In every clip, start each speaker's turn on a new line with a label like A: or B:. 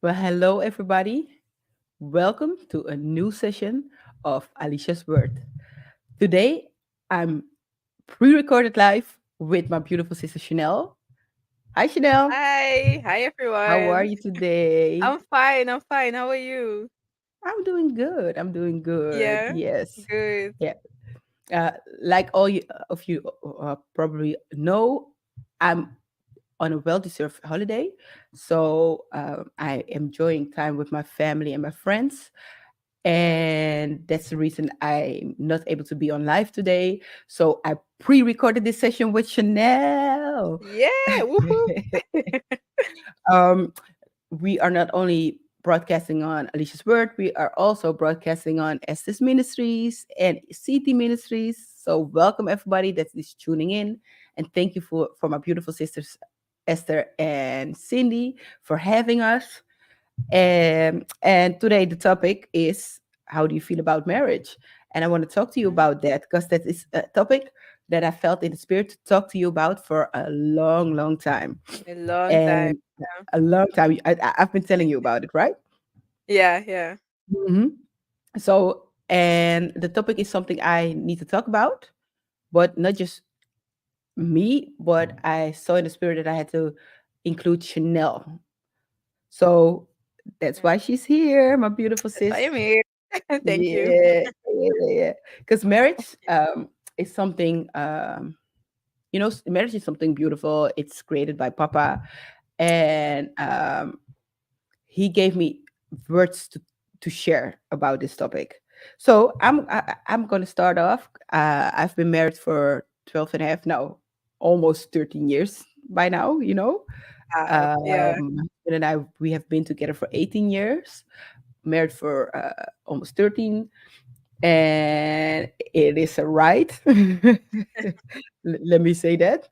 A: Well, hello, everybody. Welcome to a new session of Alicia's Word. Today, I'm pre recorded live with my beautiful sister Chanel. Hi, Chanel.
B: Hi
A: How are
B: everyone.
A: you today?
B: I'm fine. How are you?
A: I'm doing good. I'm doing good.
B: Yeah,
A: Yes.
B: good.
A: Yeah. Uh, like all of you probably know, I'm on a well deserved holiday. So I am enjoying time with my family and my friends. And that's the reason I'm not able to be on live today. So I pre-recorded this session with Chanel.
B: Yeah, woohoo.
A: um, we are not only broadcasting on Alicia's Word, we are also broadcasting on Estes Ministries and CT Ministries. So welcome everybody that is tuning in, and thank you for my beautiful sisters Esther and Cindy for having us. And today the topic is, how do you feel about marriage? And I want to talk to you
B: Mhm.
A: about that because that is a topic that I felt in the spirit to talk to you about for a long, long time.
B: A long time.
A: And a long time. I've been telling you about it, right?
B: Yeah, yeah.
A: Hmm. So, and the topic is something I need to talk about, but not just me, but I saw in the spirit that I had to include Chanel. So that's
B: Yeah.
A: why she's here, my beautiful
B: That's why
A: sis.
B: I'm here. Thank you.
A: Yeah, yeah. Because marriage is something, marriage is something beautiful. It's created by Papa, and he gave me words to share about this topic. So I'm going to start off. I've been married for 12 and a half now, almost 13 years by now,
B: Wow. Yeah.
A: my husband and I, we have been together for 18 years, married for almost 13, and it is a ride. Let me say that.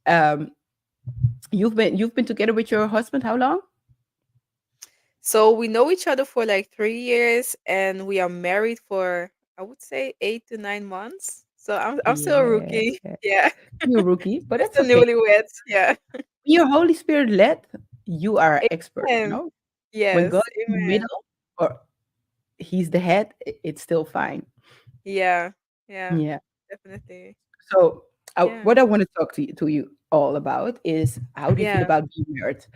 A: Um, you've been together with your husband how long?
B: So we know each other for like 3 years and we are married for I would say 8 to 9 months. So I'm still a
A: Yeah,
B: rookie. Yeah.
A: you're a rookie, but
B: We're
A: that's
B: still
A: okay.
B: newlyweds. Yeah.
A: When you're Holy Spirit led, you are an expert.
B: Amen.
A: When God
B: Yes.
A: is in the
B: Amen.
A: middle or He's the head, it's still fine.
B: Yeah. Yeah.
A: Yeah.
B: Definitely.
A: So,
B: Yeah.
A: what I want to talk to you all about is, how do you feel
B: Yeah.
A: about being married?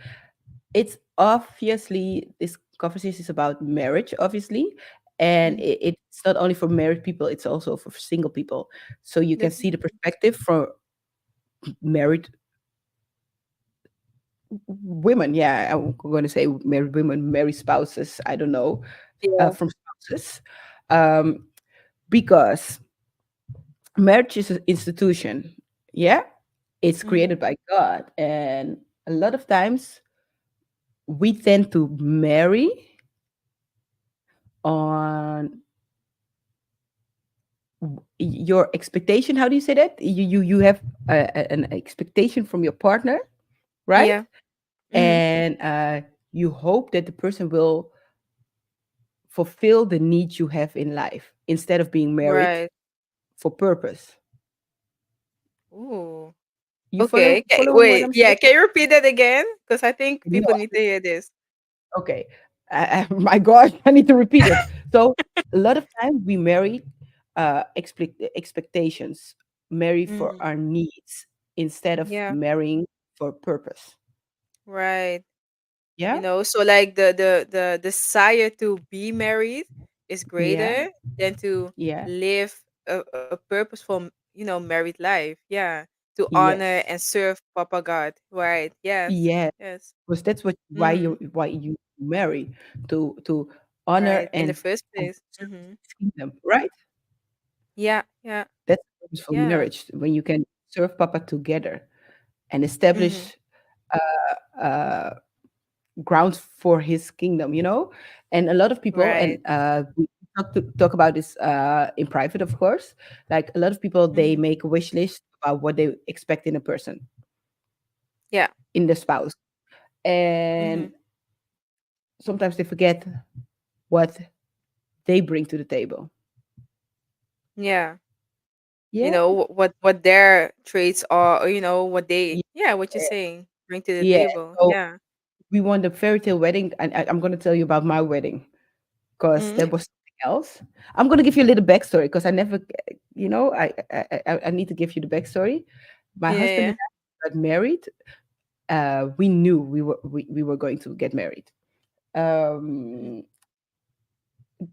A: It's obviously, this conversation is about marriage, obviously, and
B: Mhm.
A: it's not only for married people; it's also for single people. So you can see the
B: Definitely.
A: perspective from married women. Yeah, I'm going to say married women, married spouses. I don't know,
B: Yeah.
A: from spouses, um, because marriage is an institution. Yeah, it's
B: Mhm.
A: created by God, and a lot of times we tend to marry on your expectation. How do you say that? You have an expectation from your partner, right?
B: Yeah. Mhm.
A: And you hope that the person will fulfill the needs you have in life instead of being married
B: Right.
A: for purpose.
B: Ooh.
A: You
B: Okay.
A: following what
B: Wait.
A: I'm
B: Yeah.
A: saying?
B: Can you repeat that again? Because I think
A: No.
B: people need to hear this.
A: Okay. My God, I need to repeat it. So a lot of time we marry expectations, marry for
B: Mhm.
A: our needs instead of
B: Yeah.
A: marrying for purpose.
B: Right.
A: Yeah,
B: So like the desire to be married is
A: yeah,
B: greater than to
A: yeah,
B: live a purposeful, married life. Yeah. To honor
A: yes,
B: and serve Papa God. Right. Yes.
A: yeah.
B: Yes.
A: Because that's what
B: Mhm.
A: why you marry, to honor
B: Right. In the
A: and
B: first
A: serve
B: place. Mhm.
A: His kingdom, right?
B: Yeah. Yeah.
A: That's the purpose for
B: Yeah.
A: marriage, when you can serve Papa together and
B: Mhm.
A: establish uh, grounds for His kingdom. And a lot of people, and
B: Right.
A: we talk about this in private, of course. Like, a lot of people, they
B: Mhm.
A: make a wish list about what they expect in a person,
B: Yeah.
A: in the spouse,
B: Mhm.
A: and sometimes they forget what they bring to the table.
B: Yeah.
A: Yeah,
B: What their traits are, or what they
A: yeah,
B: yeah, what you're saying, bring to the
A: yeah.
B: table.
A: So
B: Yeah.
A: we want the fairy tale wedding, and I'm going to tell you about my wedding because
B: Mm.
A: that was something else. I'm going to give you a little backstory because I never, I need to give you the backstory. My
B: Yeah,
A: husband and
B: yeah.
A: I got married. We knew we were going to get married.
B: Mm.
A: Um,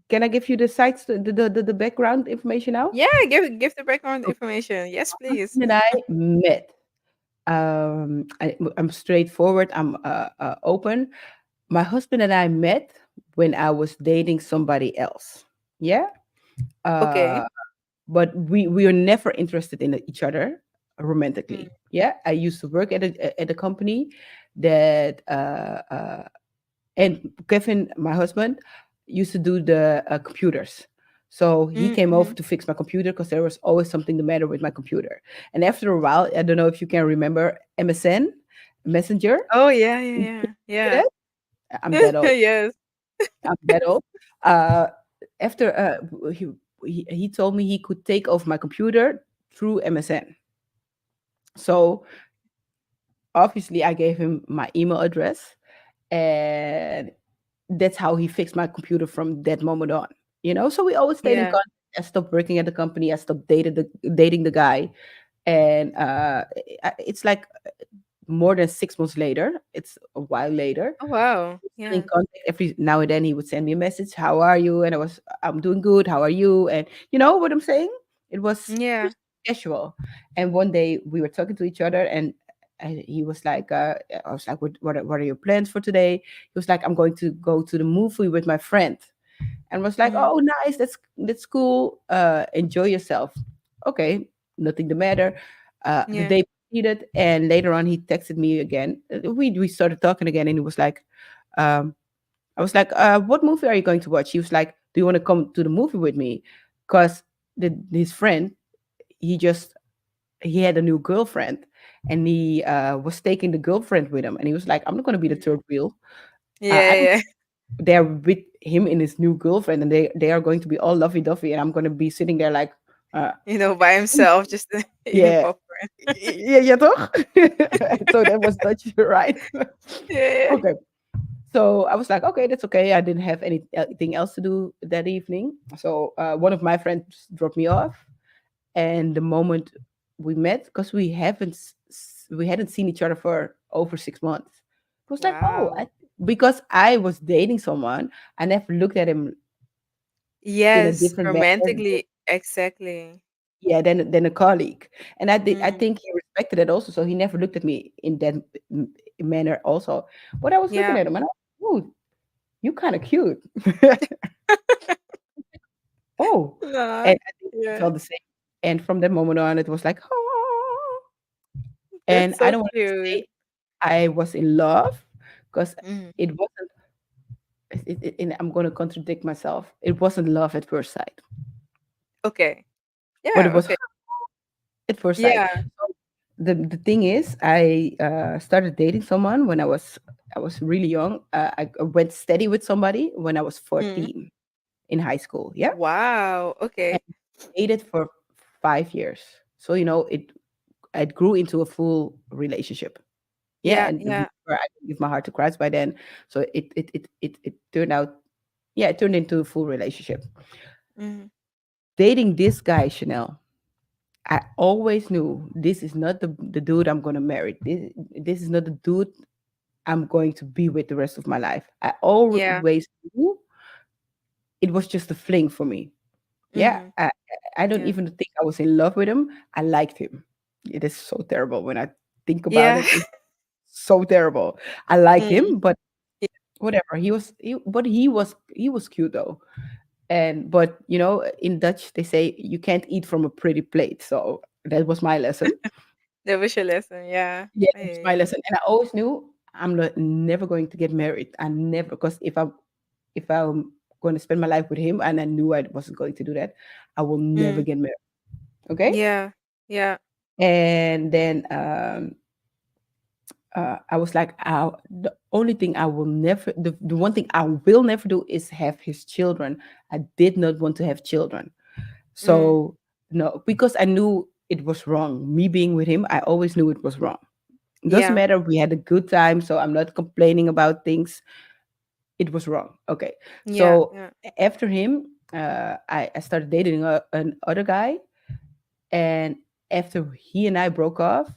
A: can I give you the sites, the background information now?
B: Yeah, give the background information. Yes,
A: My
B: please.
A: husband and I met. I'm straightforward. I'm open. My husband and I met when I was dating somebody else. Yeah.
B: Okay.
A: Uh, but we were never interested in each other
B: Mm.
A: romantically. Yeah. I used to work at a company that and Kevin, my husband, used to do the computers. So he came over
B: Mm-hmm.
A: to fix my computer because there was always something the matter with my computer. And after a while, I don't know if you can remember MSN, Messenger.
B: Oh yeah,
A: You
B: yeah,
A: remember
B: yeah,
A: that? I'm
B: yeah.
A: that old.
B: Yes.
A: I'm that old. Uh, after he told me he could take over my computer through MSN. So obviously, I gave him my email address, and that's how he fixed my computer from that moment on. So we always stayed in
B: Yeah.
A: contact. I stopped working at the company. I stopped dating the guy, and it's like more than 6 months later. It's a while later.
B: Oh wow.
A: Still in
B: Yeah.
A: contact. Every now and then he would send me a message. How are you? And I'm doing good. How are you? And you know what I'm saying? It was
B: Yeah.
A: just casual. And one day we were talking to each other, and he was like, I was like, what are your plans for today? He was like, I'm going to go to the movie with my friend, and was like,
B: Mm.
A: oh, nice, that's cool. Enjoy yourself. Okay, nothing the matter. The
B: Yeah.
A: day proceeded, and later on he texted me again. We started talking again, and he was like, um, I was like, what movie are you going to watch? He was like, do you want to come to the movie with me? Because his friend, he just he had a new girlfriend, and he was taking the girlfriend with him, and he was like, I'm not going to be the
B: Mm.
A: third wheel. I
B: Yeah, yeah.
A: They're with him and his new girlfriend, and they are going to be all lovey dovey, and I'm going to be sitting there like, uh,
B: By himself, just eating
A: yeah,
B: popcorn.
A: yeah, yeah, toch? So that was Dutch, right?
B: Yeah, yeah.
A: Okay. So I was like, okay, that's okay. I didn't have anything else to do that evening. So one of my friends dropped me off, and the moment we met, because we hadn't seen each other for over 6 months, it was like, oh,
B: Wow.
A: because I was dating someone, I never looked at him in a
B: Yes,
A: different manner.
B: romantically, exactly.
A: Yeah, than a colleague, and I
B: Mm.
A: think he respected it also. So he never looked at me in that manner also. But I was looking
B: Yeah.
A: at him, and oh, you kind of cute. Oh,
B: Nah.
A: and I think he
B: Yeah.
A: felt the same. And from that moment on, it was like, oh. And
B: That's
A: I
B: so
A: don't want to
B: cute.
A: say I was in love because
B: Mhm.
A: it wasn't. And I'm going to contradict myself. It wasn't love at first sight,
B: Okay.
A: but it
B: Yeah,
A: was
B: okay.
A: at first sight.
B: Yeah.
A: So the thing is, I started dating someone when I was really young. I went steady with somebody when I was
B: Mm.
A: 14 in high school. Yeah,
B: Wow,
A: and
B: okay.
A: dated for 5 years. So it grew into a full relationship. Yeah,
B: Yeah,
A: and
B: yeah.
A: before I could give my heart to Christ by then. So it turned out, yeah, it turned into a full relationship.
B: Mhm.
A: Dating this guy, Chanel, I always knew this is not the dude I'm gonna marry. This is not the dude I'm going to be with the rest of my life. I
B: Yeah.
A: always knew it was just a fling for me. Yeah,
B: Mhm.
A: I don't
B: Yeah.
A: even think I was in love with him. I liked him. It is so terrible when I think about
B: Yeah.
A: it. It's so terrible. I liked
B: Mm.
A: him, but
B: Yeah.
A: whatever. He was cute though. And but in Dutch they say you can't eat from a pretty plate. So that was my lesson.
B: That was your lesson, yeah.
A: Yeah,
B: Oh,
A: that was
B: yeah,
A: my
B: yeah.
A: lesson. And I always knew I'm not, never going to get married. I never, because if I'm going to spend my life with him, and I knew I wasn't going to do that, I will never
B: Mm.
A: get married. Okay.
B: Yeah. Yeah.
A: And then I was like, the only thing I will never, the one thing I will never do is have his children. I did not want to have children.
B: Mm.
A: So, no, because I knew it was wrong. Me being with him, I always knew it was wrong. Doesn't
B: Yeah.
A: matter. We had a good time, so I'm not complaining about things. It was wrong. Okay.
B: Yeah.
A: So
B: Yeah.
A: after him, I started dating another guy, and after he and I broke up,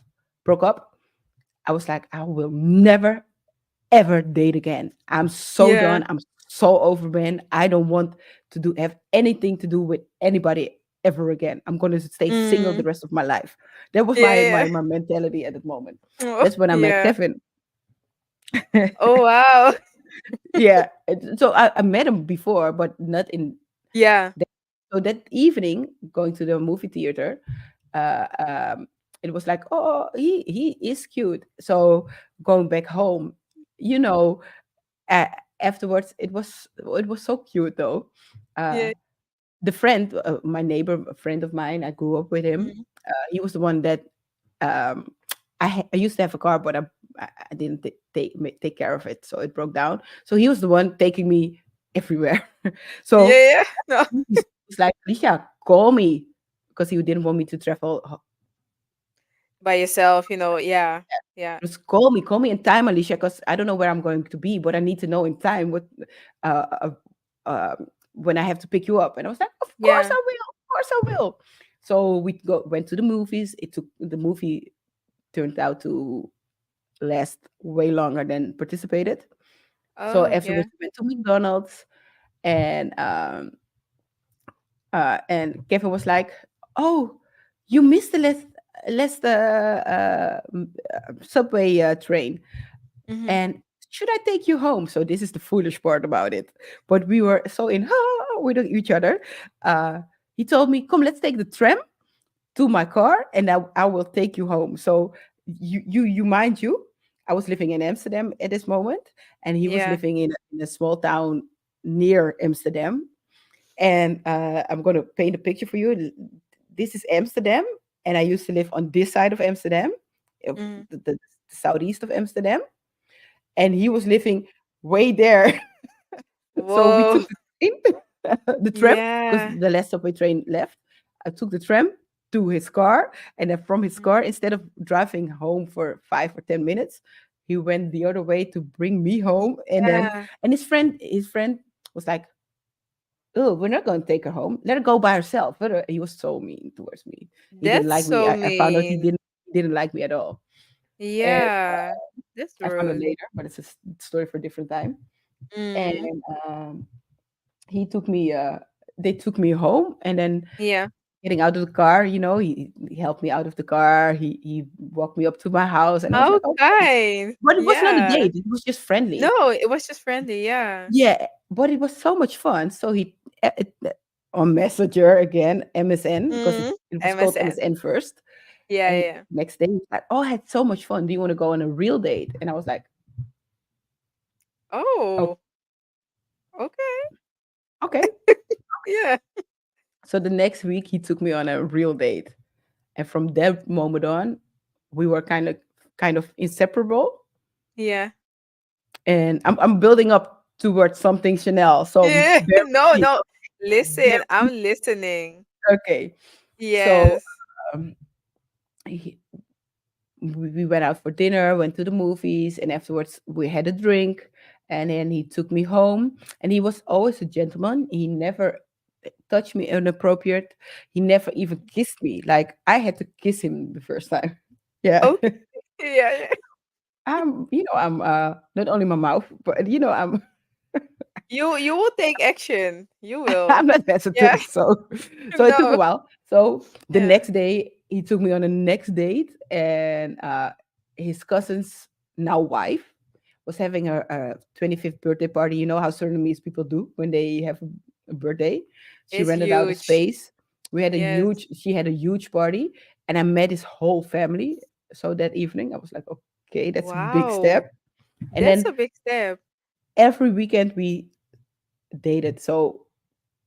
A: I was like, I will never ever date again. I'm so
B: Yeah.
A: done. I'm so over men. I don't want to do have anything to do with anybody ever again. I'm going to stay single the
B: Mm.
A: rest of my life. That was
B: Yeah. Yeah.
A: my mentality at that moment.
B: Oh,
A: That's when I met
B: yeah.
A: Kevin.
B: Oh wow.
A: Yeah. So I met him before, but not in
B: Yeah.
A: that. So that evening, going to the movie theater, uh, um, it was like, oh, he is cute. So going back home, you know, uh, afterwards it was so cute though. Uh,
B: Yeah.
A: the friend, my neighbor, a friend of mine, I grew up with him.
B: Mhm.
A: He was the one that um, I used to have a car, but I didn't take care of it, so it broke down. So he was the one taking me everywhere.
B: Yeah.
A: So
B: Yeah. No.
A: he's like, Alicia, call me, because he didn't want me to travel.
B: By yourself, yeah. Yeah.
A: Just call me in time, Alicia, because I don't know where I'm going to be, but I need to know in time what uh, uh, when I have to pick you up. And I was like, of course
B: Yeah.
A: I will, of course I will. So went to the movies. The movie turned out to last way longer than participated. So
B: Oh, yeah.
A: afterwards, we went to McDonald's, and Kevin was like, "Oh, you missed the last subway train.
B: Mhm.
A: And should I take you home?" So this is the foolish part about it. But we were so in with each other. Uh, he told me, "Come, let's take the tram to my car, and I will take you home." So you mind you, I was living in Amsterdam at this moment, and he was
B: Yeah.
A: living in a small town near Amsterdam. And I'm going to paint a picture for you. This is Amsterdam, and I used to live on this side of Amsterdam, of
B: Mhm.
A: the southeast of Amsterdam, and he was living way there. So we
B: Whoa.
A: took the train, the tram, because
B: Yeah.
A: the last subway train left. I took the tram to his car, and then from his
B: Mhm.
A: car, instead of driving home for 5 or 10 minutes, he went the other way to bring me home.
B: Yeah.
A: And his friend was like, "Oh, we're not going to take her home. Let her go by herself." But, he was so mean towards me. He didn't
B: That's
A: like me.
B: so
A: I found out
B: mean.
A: he didn't like me at all. And
B: Yeah. That's
A: I found out
B: rude.
A: later, but it's a story for a different time.
B: Mhm.
A: And he took me. They took me home, and then
B: Yeah.
A: getting out of the car, he helped me out of the car. He walked me up to my house, and I was
B: How
A: like, okay.
B: kind.
A: But it was not a
B: Yeah.
A: date. It was just friendly.
B: No, it was just friendly, yeah.
A: Yeah, but it was so much fun. So on Messenger again, MSN, because
B: Mhm.
A: it was called
B: MSN.
A: MSN first.
B: Yeah,
A: And
B: yeah.
A: next day, he was like, "Oh, I had so much fun. Do you want to go on a real date?" And I was like, "Oh,
B: Oh, okay.
A: okay."
B: Yeah.
A: So the next week, he took me on a real date, and from that moment on, we were kind of inseparable.
B: Yeah.
A: And I'm building up towards something, Chanel. So
B: Yeah.
A: bear with
B: No,
A: me.
B: no.
A: Bear
B: Listen,
A: with
B: I'm
A: me.
B: listening.
A: Okay. So
B: Yes.
A: um, he, we went out for dinner, went to the movies, and afterwards we had a drink. And then he took me home. And he was always a gentleman. He never touched me inappropriate. He never even kissed me. Like I had to kiss him the first time. Yeah.
B: Okay. Yeah, yeah.
A: I'm not only my mouth, but I'm
B: You will take action. You
A: I'm
B: will.
A: not
B: Yeah.
A: hesitant. So it took a
B: No.
A: while. So the
B: Yeah.
A: next day he took me on a next date, and his cousin's now wife was having her 25th birthday party. You know how Surinamese people do when they have a birthday. She
B: It's
A: rented out a
B: huge.
A: space.
B: Yes.
A: She had a huge party, and I met his whole family. So that evening I was like, okay, that's a big
B: Wow.
A: step. And
B: That's
A: then
B: a big step.
A: every weekend we dated. So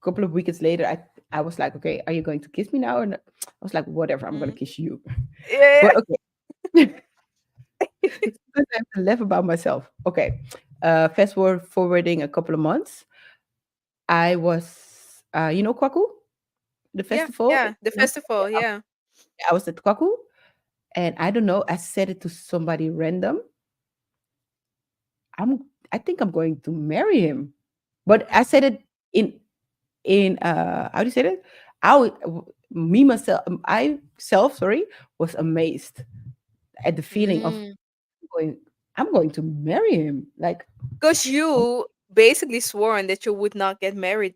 A: couple of weekends later, I was like, okay, are you going to kiss me now? And I was like, whatever, I'm going to
B: Mm.
A: kiss you.
B: Yeah.
A: But okay, sometimes I have to laugh about myself. Okay, fast forwarding a couple of months, I was, Kwaku, the
B: Yeah.
A: festival.
B: Yeah. The festival. Yeah.
A: I was at Kwaku, And I don't know, I said it to somebody random. I'm I think I'm going to marry him. But I said it in how do you say that? Me myself I self sorry was amazed at the feeling of
B: Mm.
A: going I'm going to marry him. Like,
B: Because
A: oh,
B: you basically sworn that you would not get married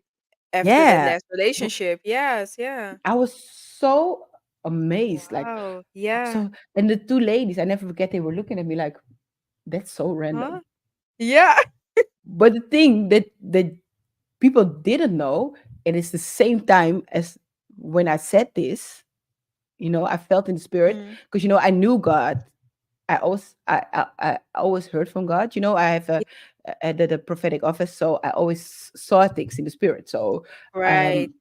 B: after that
A: yeah.
B: last relationship. Yes, yeah.
A: I was so amazed. Like,
B: Wow. Yeah.
A: so, and the two ladies, I never forget, they were looking at me like, that's so random.
B: Huh? Yeah.
A: But the thing that people didn't know, and it's the same time as when I said this, I felt in the spirit
B: Mm.
A: because I knew God. I always heard from God. I have
B: Yeah.
A: the prophetic office, so I always saw things in the spirit. So
B: Right.
A: um,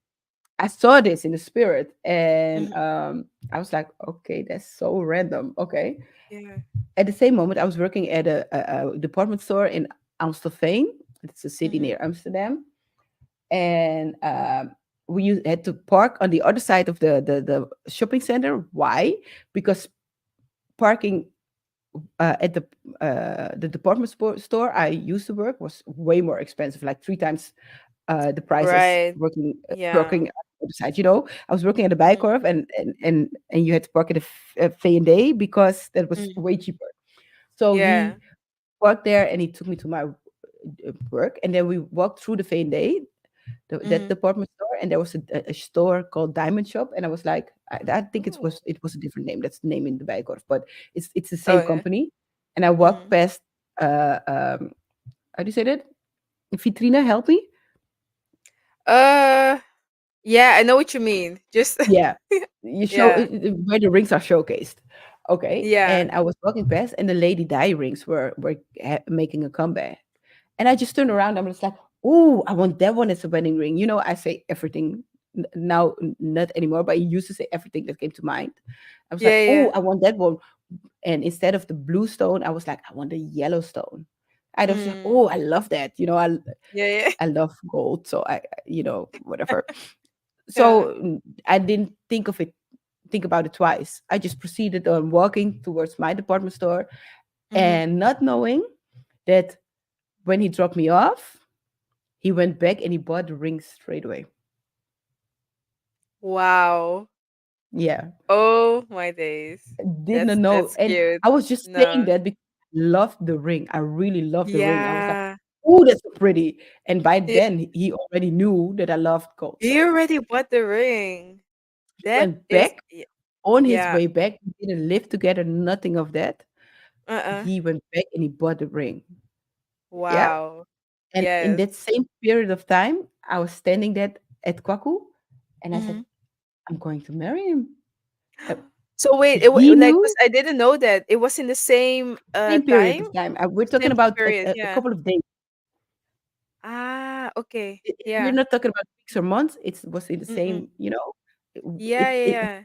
A: I saw this in the spirit, and
B: Mhm.
A: I was like, okay, that's so random. Okay.
B: Yeah.
A: At the same moment, I was working at a department store in Amstelveen. It's a city
B: Mhm.
A: near Amsterdam, and had to park on the other side of the shopping center. Why? Because parking at the department store I used to work was way more expensive, like three times the prices
B: Right.
A: working
B: Yeah.
A: on the other side. I was working at the
B: Mhm.
A: Bijenkorf, and you had to park at a V&D because that was
B: Mm.
A: way cheaper. So
B: Yeah.
A: he parked there and he took me to my work, and then we walked through the V&D, that
B: Mhm.
A: department store, and there was a store called Diamond Shop, and I was like, I think
B: Oh.
A: it was a different name. That's the name in the Bijenkorf, but it's the
B: Oh
A: same
B: yeah.
A: company. And I walked
B: Mhm.
A: past how do you say that? Vitrine, help me.
B: Uh yeah, I know what you mean. Just
A: Yeah, you show
B: yeah.
A: where the rings are showcased. Okay,
B: Yeah.
A: and I was walking past, and the Lady Di rings were making a comeback, and I just turned around. I was like, "Oh, I want that one as a wedding ring." I say everything now, not anymore, but I used to say everything that came to mind. I was like,
B: Yeah,
A: "Oh,
B: yeah.
A: I want that one," and instead of the blue stone, I was like, "I want the yellow stone." I was like,
B: Mm.
A: "Oh, I love that."
B: Yeah, yeah.
A: I love gold, so whatever.
B: Yeah.
A: So I didn't think about it twice. I just proceeded on walking towards my department store,
B: Mhm.
A: and not knowing that when he dropped me off, he went back and he bought the ring straight away.
B: Wow.
A: Yeah,
B: Oh my days.
A: did not know,
B: That's
A: and
B: cute.
A: I was just saying
B: No.
A: that because I loved the ring. I really loved the ring. I was like,
B: Yeah.
A: "Oh, that's so pretty." And by
B: Yeah.
A: then, he already knew that I loved gold.
B: He
A: So
B: already bought the ring.
A: he
B: That
A: went
B: is
A: back on his
B: yeah.
A: way back. We didn't live together, nothing of that.
B: Uh-uh.
A: He went back and he bought the ring. Yeah.
B: Wow.
A: And in
B: Yes.
A: that same period of time, I was standing there at Kwaku, and I said,
B: Mhm.
A: I'm going to marry him. Uh,
B: So wait,
A: he
B: like, 'cause
A: knew
B: I didn't know that. It was in the same,
A: same period
B: time?
A: of time. We're talking
B: Same
A: about
B: period,
A: a
B: yeah.
A: couple of days.
B: Ah, okay.
A: We're
B: Yeah.
A: not talking about weeks or months. It was in the
B: Mm-mm.
A: same,
B: Yeah, yeah,
A: it,
B: yeah.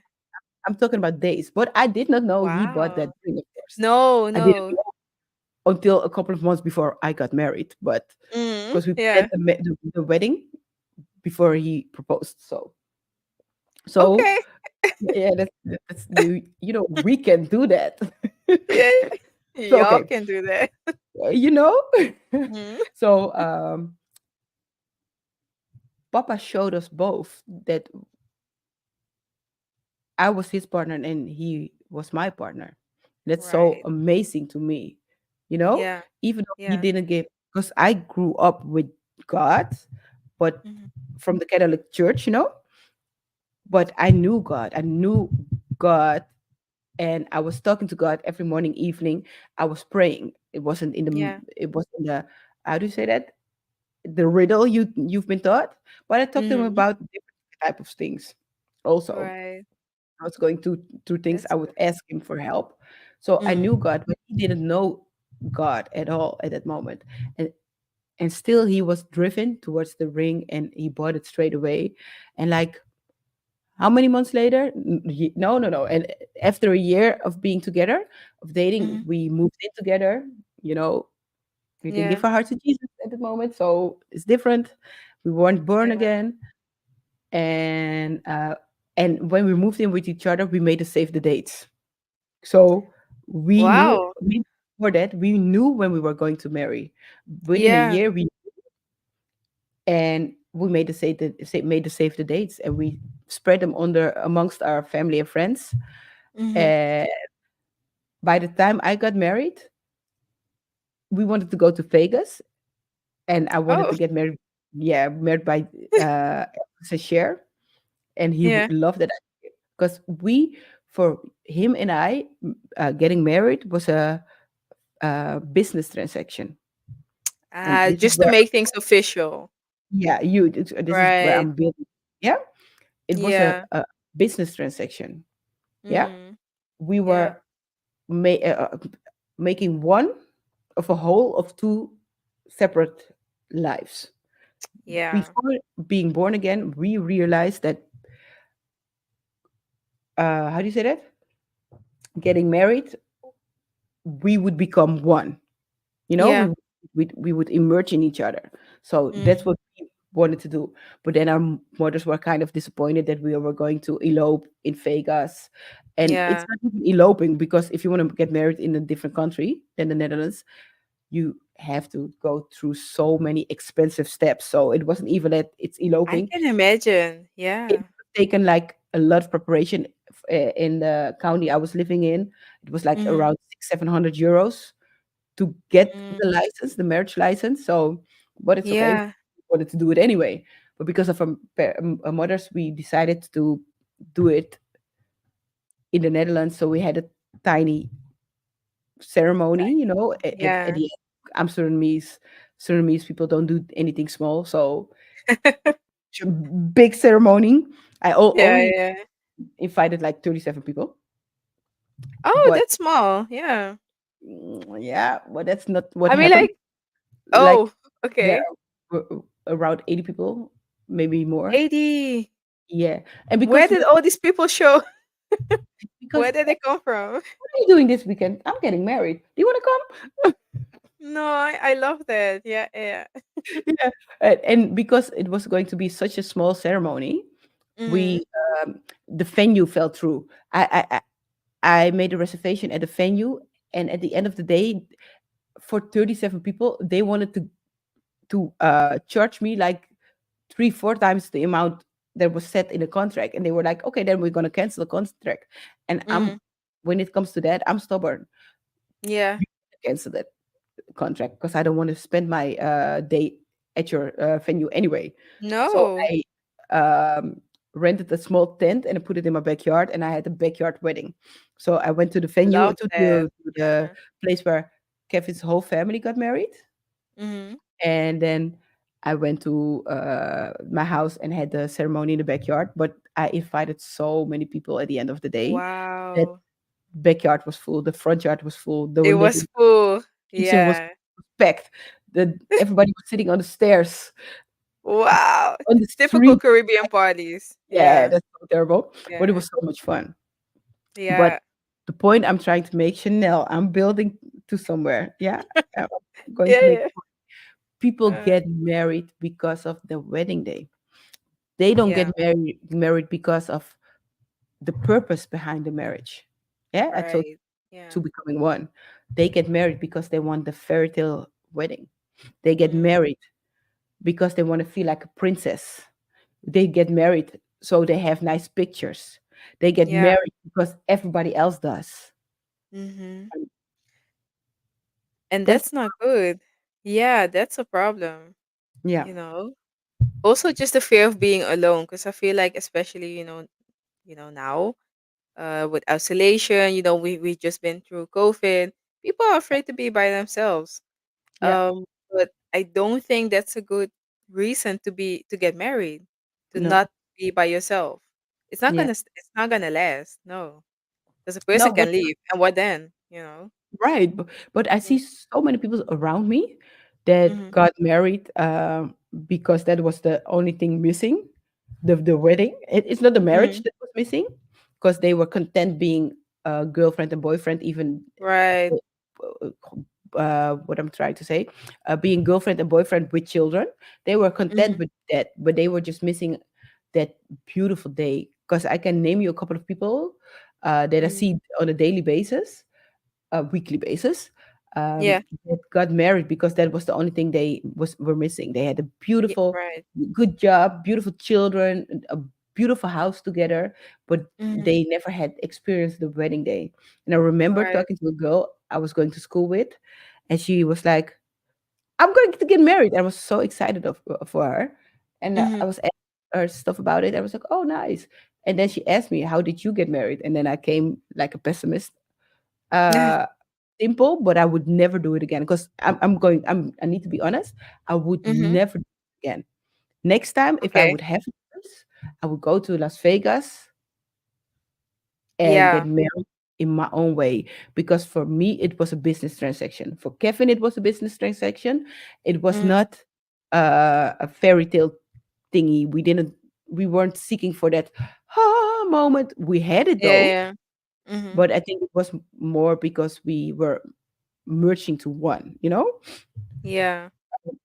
A: I'm talking about days. But I did not know he bought that
B: Wow.
A: ring, of course.
B: No,
A: I didn't
B: no.
A: know until a couple of months before I got married. But
B: Mhm.
A: because we planned
B: Yeah.
A: the wedding before he proposed. So
B: Okay.
A: yeah, that's we can do that.
B: Yeah.
A: So
B: Y'all
A: okay,
B: can do that.
A: you know.
B: Mhm.
A: So Papa showed us both that I was his partner and he was my partner. That's so
B: Right.
A: amazing to me,
B: Yeah.
A: even though he
B: Yeah.
A: didn't give, because I grew up with God, but
B: Mhm.
A: from the Catholic Church, but I knew God. I knew God, and I was talking to God every morning, evening. I was praying.
B: Yeah.
A: It was in the, how do you say that? The riddle you've been taught. But I talked to him
B: Mhm.
A: about different type of things. Also,
B: Right.
A: I was going through things.
B: That's
A: I would
B: good.
A: ask him for help. So I
B: Mhm.
A: knew God, but he didn't know God at all at that moment. And and still he was driven towards the ring, and he bought it straight away. And like, how many months later? No, no, no. And after a year of being together, of dating,
B: Mhm.
A: we moved in together. You know, we didn't
B: Yeah.
A: give our hearts to Jesus at the moment, so it's different. We weren't born
B: Yeah.
A: again, and when we moved in with each other, we made a save the dates. So we knew
B: Wow.
A: before that we knew when we were going to marry. Within a
B: Yeah.
A: year, we and we made made the save the dates, and we spread them under amongst our family and friends.
B: Mhm.
A: And by the time I got married, we wanted to go to Vegas, and I wanted
B: Oh,
A: to get married. Yeah, married by Share, and he
B: yeah.
A: would love that because we, for him and I, getting married was a business transaction, and this is
B: Just to
A: where,
B: make things official.
A: yeah, this is where
B: Right.
A: I'm building. Yeah, it was
B: Yeah.
A: a business transaction. Yeah,
B: Mhm.
A: we
B: Yeah.
A: were making one of a whole of two separate lives.
B: Yeah.
A: Before being born again, we realized that how do you say that? Getting married, we would become one. You know,
B: Yeah.
A: we would emerge in each other. So that's
B: Mhm.
A: what we wanted to do. But then our mothers were kind of disappointed that we were going to elope in Vegas. And it's
B: Yeah.
A: not even eloping, because if you want to get married in a different country than the Netherlands, you have to go through so many expensive steps. So it wasn't even that it's
B: I
A: eloping.
B: can imagine.
A: It
B: Yeah.
A: taken like a lot of preparation. In the county I was living in, it was like
B: Mhm.
A: around 600-700 euros to get
B: Mm.
A: the license, the marriage license. So, but it's okay. We
B: Yeah.
A: wanted to do it anyway. But because of our mothers, we decided to do it in the Netherlands. So we had a tiny ceremony, at
B: Yeah.
A: the end. I'm Surinamese people don't do anything small. So big ceremony. I
B: Yeah,
A: only
B: yeah.
A: invited like 37 people.
B: Oh,
A: But
B: that's small. Yeah.
A: yeah, but that's not what
B: I mean,
A: happened.
B: like,
A: Like
B: oh,
A: there
B: okay.
A: are around 80 people, maybe more.
B: 80.
A: Yeah, and
B: Where
A: because
B: did all these people show?
A: because
B: Where did they come from?
A: what are you doing this weekend? I'm getting married. Do you want to come?
B: No, I love that. Yeah, yeah.
A: Yeah, and because it was going to be such a small ceremony,
B: Mhm.
A: we the venue fell through. I made a reservation at the venue, and at the end of the day, for 37 people, they wanted to charge me like 3-4 times the amount that was set in the contract, and they were like, "Okay, then we're gonna cancel the contract." And
B: Mhm.
A: when it comes to that, I'm stubborn.
B: Yeah.
A: You cancel that contract because I don't want to spend my day at your venue anyway. So
B: No.
A: I rented a small tent and I put it in my backyard, and I had a backyard wedding. So I went to the venue,
B: Love
A: to
B: that.
A: the
B: Yeah.
A: place where Kevin's whole family got married,
B: Mhm.
A: and then I went to my house and had the ceremony in the backyard. But I invited so many people at the end of the day that
B: Wow.
A: backyard was full, the front yard was full, the
B: It was
A: living
B: full.
A: kitchen was
B: Yeah.
A: packed. Everybody was sitting on the stairs,
B: Wow.
A: on the
B: Typical
A: street.
B: Caribbean parties.
A: Yeah,
B: Yeah.
A: that's so terrible, but it
B: Yeah.
A: was so much fun. But
B: Yeah.
A: the point I'm trying to make, Chanel, I'm building to somewhere. Yeah, I'm going
B: Yeah,
A: to make
B: yeah.
A: people
B: Uh,
A: get married because of the wedding day. They don't
B: yeah.
A: get married because of the purpose behind the marriage. Yeah, I told
B: Right.
A: you,
B: Yeah.
A: to becoming one. They get married because they want the fairy tale wedding. They get
B: Mm.
A: married because they want to feel like a princess. They get married so they have nice pictures. They get
B: Yeah.
A: married because everybody else does.
B: Mhm.
A: And
B: And
A: that's
B: that's not good. Yeah, that's a problem,
A: yeah,
B: you know? Also just the fear of being alone because I feel like especially, now, with isolation, we just been through COVID. People are afraid to be by themselves.
A: yeah,
B: But I don't think that's a good reason to get married, to
A: no,
B: not be by yourself.
A: yeah,
B: It's not gonna last. No. Because a
A: no,
B: person
A: but
B: can leave. And what then?
A: right. But I
B: Mm.
A: see so many people around me that
B: Mhm.
A: got married because that was the only thing missing, the wedding. It's not the marriage
B: Mhm.
A: that was missing, because they were content being girlfriend and boyfriend, even
B: Right.
A: what I'm trying to say, being girlfriend and boyfriend with children. They were content
B: Mhm.
A: with that, but they were just missing that beautiful day. Because I can name you a couple of people. that I
B: Mm.
A: see on a daily basis, a weekly basis,
B: Yeah.
A: that got married because that was the only thing they were missing. They had a
B: Yeah.
A: beautiful,
B: Right.
A: good job, beautiful children, a beautiful house together, but
B: Mm.
A: they never had experienced the wedding day. And I remember
B: Right.
A: talking to a girl I was going to school with, and she was like, "I'm going to get married." I was so excited for her, and I
B: Mhm.
A: was asking her stuff about it. I was like, "Oh, nice." And then she asked me, "How did you get married?" And then I came like a pessimist. Uh, Simple, but I would never do it again because I need to be honest. I would
B: Mhm.
A: never do it again. Next time, if I
B: Okay.
A: would have a choice, I would go to Las Vegas and get
B: Yeah.
A: married in my own way. Because for me, it was a business transaction. For Kevin, it was a business transaction. It was
B: Mm.
A: not a fairy tale thingy. We weren't seeking for that moment. We had it
B: Yeah.
A: though,
B: Yeah. Mhm.
A: but I think it was more because we were merging to one, you know?
B: Yeah.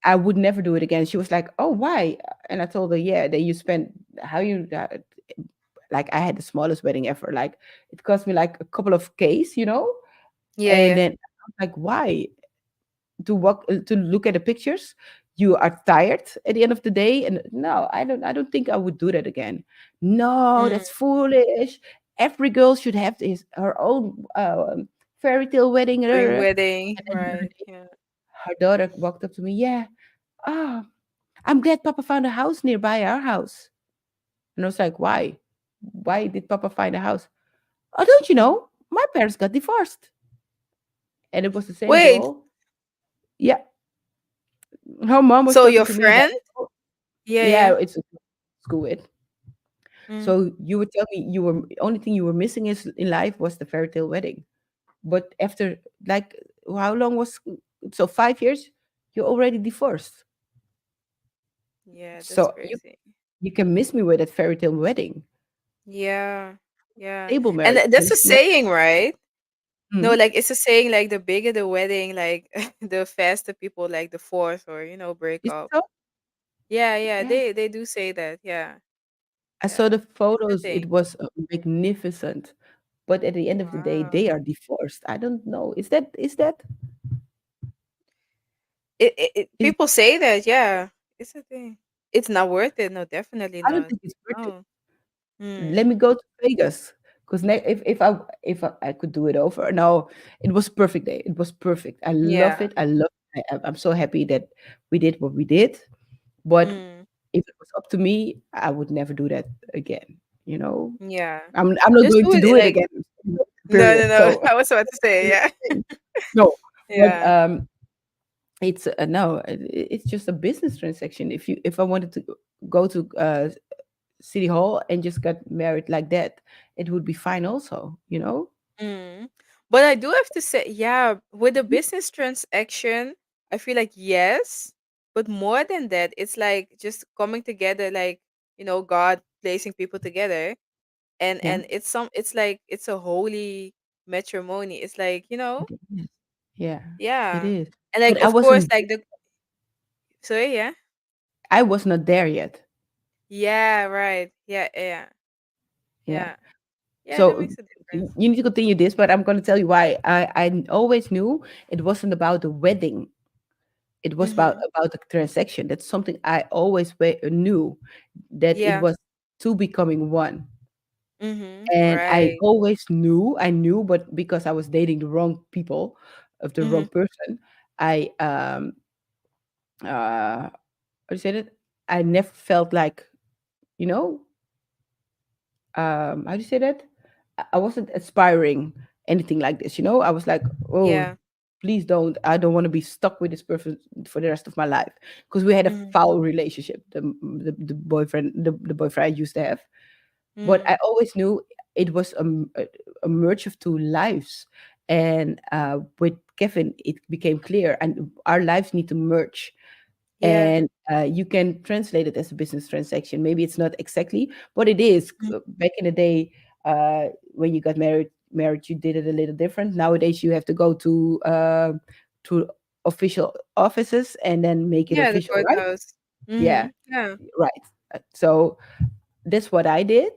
A: I would never do it again. She was like, "Oh, why?" And I told her, "Yeah, that you spent how you like I had the smallest wedding ever. Like it cost me like a couple of Ks, you know."
B: Yeah.
A: And
B: Yeah.
A: then I was like, "Why? To look at the pictures, you are tired at the end of the day." And no, I don't think I would do that again. No,
B: Mm.
A: that's foolish. Every girl should have her own fairy tale wedding.
B: Dream
A: And
B: wedding.
A: then the other
B: Right.
A: day,
B: Yeah.
A: her daughter walked up to me. Yeah. Ah, I'm glad Papa found a house nearby our house. And I was like, why? Why did Papa find a house? Oh, don't you know? My parents got divorced. And it was the same
B: Wait.
A: girl. Yeah. Her mom was
B: So
A: talking
B: your
A: to me like,
B: friend?
A: oh,
B: Yeah.
A: yeah,
B: Yeah.
A: it's a school it.
B: Mm.
A: So you would tell me you were only thing you were missing is in life was the fairy tale wedding. But after like how long was so 5 years, you're already divorced.
B: Yeah. That's
A: So
B: crazy.
A: you can miss me with that fairy tale wedding.
B: Yeah. Yeah.
A: Stable
B: And
A: marriage,
B: that's a
A: please. No.
B: saying, right? No,
A: Hmm.
B: like it's a saying like the bigger the wedding, like the faster people like the fourth or break
A: Is it
B: up.
A: so?
B: Yeah, yeah,
A: Yeah.
B: they do say that. Yeah,
A: I saw
B: yeah,
A: the
B: it's a
A: photos, it
B: thing.
A: was magnificent. But at the end of the day,
B: Wow.
A: they are divorced. I don't know. Is that is
B: People say that. Yeah, it's a thing. It's not worth it. No, definitely
A: I don't
B: not.
A: think it's worth it.
B: No.
A: Let
B: Hmm.
A: me go to Vegas. Because if I could do it over. No, it was perfect day. It was perfect. I love
B: Yeah.
A: it. I love I'm so happy that we did what we did. But
B: Mm.
A: if it was up to me, I would never do that again. You know?
B: Yeah.
A: I'm not
B: Just
A: going
B: do
A: to
B: it
A: do it
B: like
A: again.
B: no, no,
A: Period.
B: no.
A: So
B: I was about to say yeah,
A: no, but
B: yeah.
A: it's no, it's just a business transaction. If I wanted to go to city hall and just got married like that, it would be fine also, you know?
B: Mm. But I do have to say, yeah, with a business transaction, I feel like yes, but more than that, it's like just coming together, like God placing people together,
A: Yeah.
B: and it's like it's a holy matrimony. It's like
A: It is. Yeah, it
B: yeah,
A: is.
B: and like
A: But I
B: of course,
A: wasn't
B: like the sorry, yeah,
A: I was not there yet.
B: yeah, right, yeah, yeah,
A: Yeah.
B: yeah, yeah, that
A: So
B: makes a
A: you
B: difference.
A: need to continue this, but I'm going to tell you why. I always knew it wasn't about the wedding. It was
B: Mm-hmm.
A: about the transaction. That's something I always knew that it
B: Yeah.
A: was two becoming one.
B: Mm-hmm.
A: And I
B: Right.
A: always knew, I knew, but because I was dating the wrong people, of the
B: Mm-hmm.
A: wrong person, I how do you say that? I never felt like, you know, how do you say that? I wasn't aspiring anything like this, you know? I was like, oh,
B: Yeah.
A: please don't. I don't want to be stuck with this person for the rest of my life. Because we had a
B: Mm-hmm.
A: foul relationship, the boyfriend, the boyfriend I used to have. But
B: Mm-hmm.
A: I always knew it was a merge of two lives. And with Kevin, it became clear, and our lives need to merge.
B: Yeah.
A: And you can translate it as a business transaction. Maybe it's not exactly, but it is. Back in the day, when you got married, you did it a little different. Nowadays, you have to go to official offices and then make it
B: Yeah, the
A: official, right?
B: courthouse.
A: Yeah,
B: Mhm. Yeah.
A: right. So that's what I did,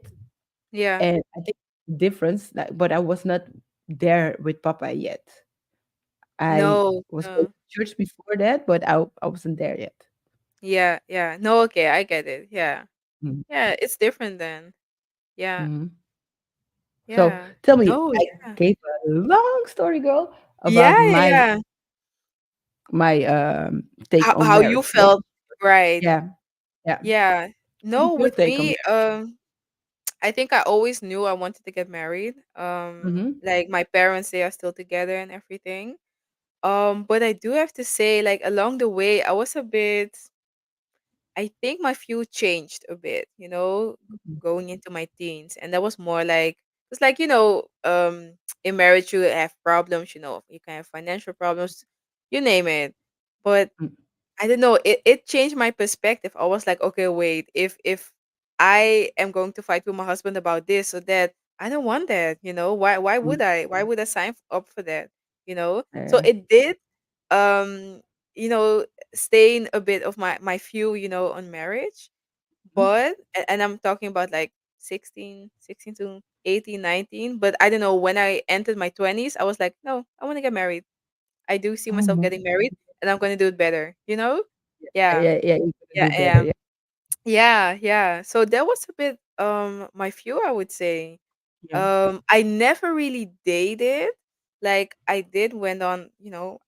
B: Yeah.
A: and I think difference, like, but I was not there with Papa yet. I
B: No,
A: was going
B: no.
A: to church before that, but I wasn't there yet.
B: Yeah, yeah. No, okay, I get it. Yeah.
A: Mhm.
B: Yeah, it's different then. Yeah.
A: Mhm. So
B: Yeah.
A: tell me,
B: No,
A: I
B: yeah.
A: gave a long story, girl,
B: Yeah,
A: about
B: yeah,
A: my
B: yeah.
A: take on
B: How you
A: marriage. What?
B: felt, right.
A: Yeah, yeah.
B: Yeah.
A: What's
B: No,
A: your
B: with
A: take on
B: me,
A: marriage?
B: I think I always knew I wanted to get married.
A: Mhm.
B: Like my parents, they are still together and everything. But I do have to say, like along the way, I was a bit, I think my view changed a bit,
A: Mhm.
B: going into my teens. And that was more like, it's like, in marriage, you have problems, you can have financial problems, you name it. But
A: Mm,
B: I don't know. It changed my perspective. I was like, okay, wait. If I am going to fight with my husband about this or that, I don't want that. Why
A: mm,
B: would I? Why would I sign up for that? So
A: yeah.
B: it did, um, you know, stain a bit of my view, on marriage.
A: Mhm.
B: But and I'm talking about like 16 to 18, 19. But I don't know. When I entered my 20s, I was like, no, I want to get married. I do see
A: Oh,
B: myself getting married, and I'm gonna do it better,
A: yeah,
B: Yeah.
A: yeah, yeah. You could
B: Yeah,
A: do better.
B: yeah.
A: Yeah,
B: Yeah, yeah. So that was a bit my view, I would say.
A: yeah.
B: I never really dated. Like I did went on,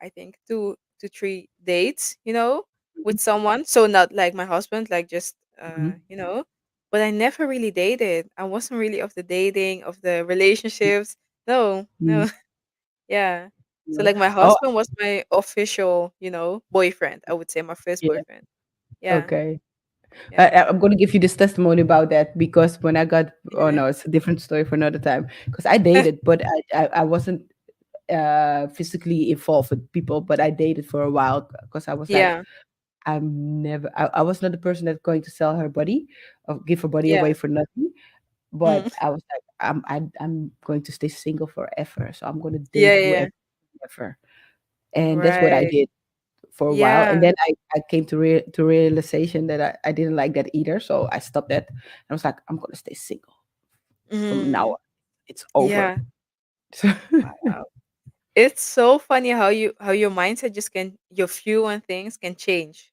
B: I think 2 to 3 dates,
A: Mhm.
B: with someone. So not like my husband, like just
A: Mhm.
B: but I never really dated. I wasn't really of the dating, of the relationships. No,
A: Mhm.
B: no. Yeah. So
A: No.
B: like my
A: Oh,
B: husband was my official, boyfriend. I would say my first
A: yeah.
B: boyfriend. Yeah.
A: Okay.
B: Yeah.
A: I'm going to give you this testimony about that because when I got, oh
B: Yeah.
A: no, it's a different story for another time. Because I dated, but I wasn't physically involved with people, but I dated for a while because I was like,
B: Yeah.
A: I was not the person that's going to sell her body or give her body
B: Yeah.
A: away for nothing.
B: Mm.
A: But I was like, I'm going to stay single forever. So I'm going to
B: Yeah,
A: date
B: yeah, yeah.
A: whoever, ever. And that's what I
B: Right.
A: did for a while. And
B: Yeah.
A: then I came to realization that I didn't like that either. So I stopped that. I was like, I'm going to stay single from now
B: Mm.
A: on. It's over.
B: Yeah.
A: So
B: Wow. It's so funny how your mindset just can your view on things can change,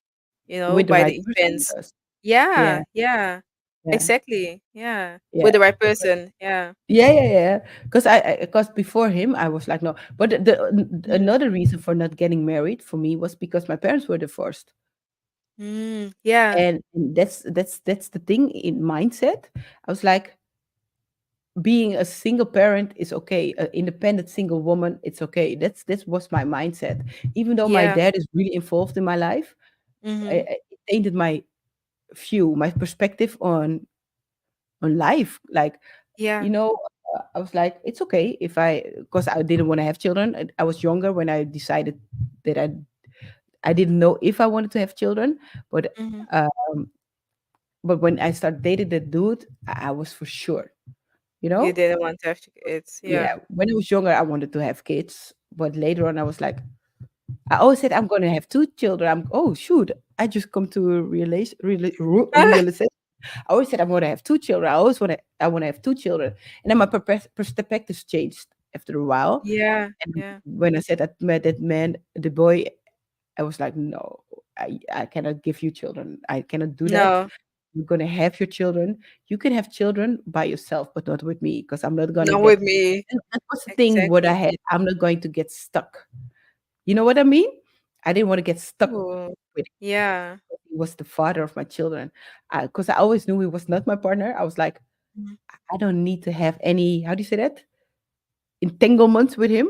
A: with the
B: by
A: right
B: the
A: person,
B: events.
A: does. Yeah,
B: Yeah, yeah.
A: yeah,
B: Exactly. Yeah.
A: yeah.
B: With the right person. Yeah.
A: Yeah, yeah, yeah. Because before him, I was like, no. But
B: Mhm.
A: another reason for not getting married for me was because my parents were divorced,
B: Yeah.
A: and that's the thing in mindset. I was like, being a single parent is okay. An independent single woman, it's okay. That was my mindset. Even though my
B: Yeah.
A: dad is really involved in my life,
B: Mhm.
A: it tainted my view, my perspective on life. Like,
B: Yeah.
A: I was like, it's okay if because I didn't want to have children. I was younger when I decided that I didn't know if I wanted to have children, but
B: Mhm.
A: um, but when I started dating that dude, I was for sure. You
B: You
A: know,
B: didn't want to have kids.
A: yeah.
B: Yeah.
A: When I was younger, I wanted to have kids, but later on, I was like, I always said I'm going to have 2 children. Oh shoot, I just come to a realization. I always said I want to have 2 children. I want to have 2 children, and then my perspectives changed after a while.
B: Yeah.
A: And
B: Yeah.
A: when I said I met that man, the boy, I was like, no, I cannot give you children. I cannot do that.
B: No.
A: You're gonna have your children. You can have children by yourself, but not with me, because I'm not gonna
B: Not
A: get.
B: with me.
A: And that was the thing. What I
B: Exactly.
A: had, I'm not going to get stuck. You know what I mean? I didn't want to get stuck
B: Ooh.
A: with it.
B: Yeah.
A: He was the father of my children, because I always knew he was not my partner. I was like,
B: Mhm.
A: I don't need to have any. How do you say that? Entanglements with him.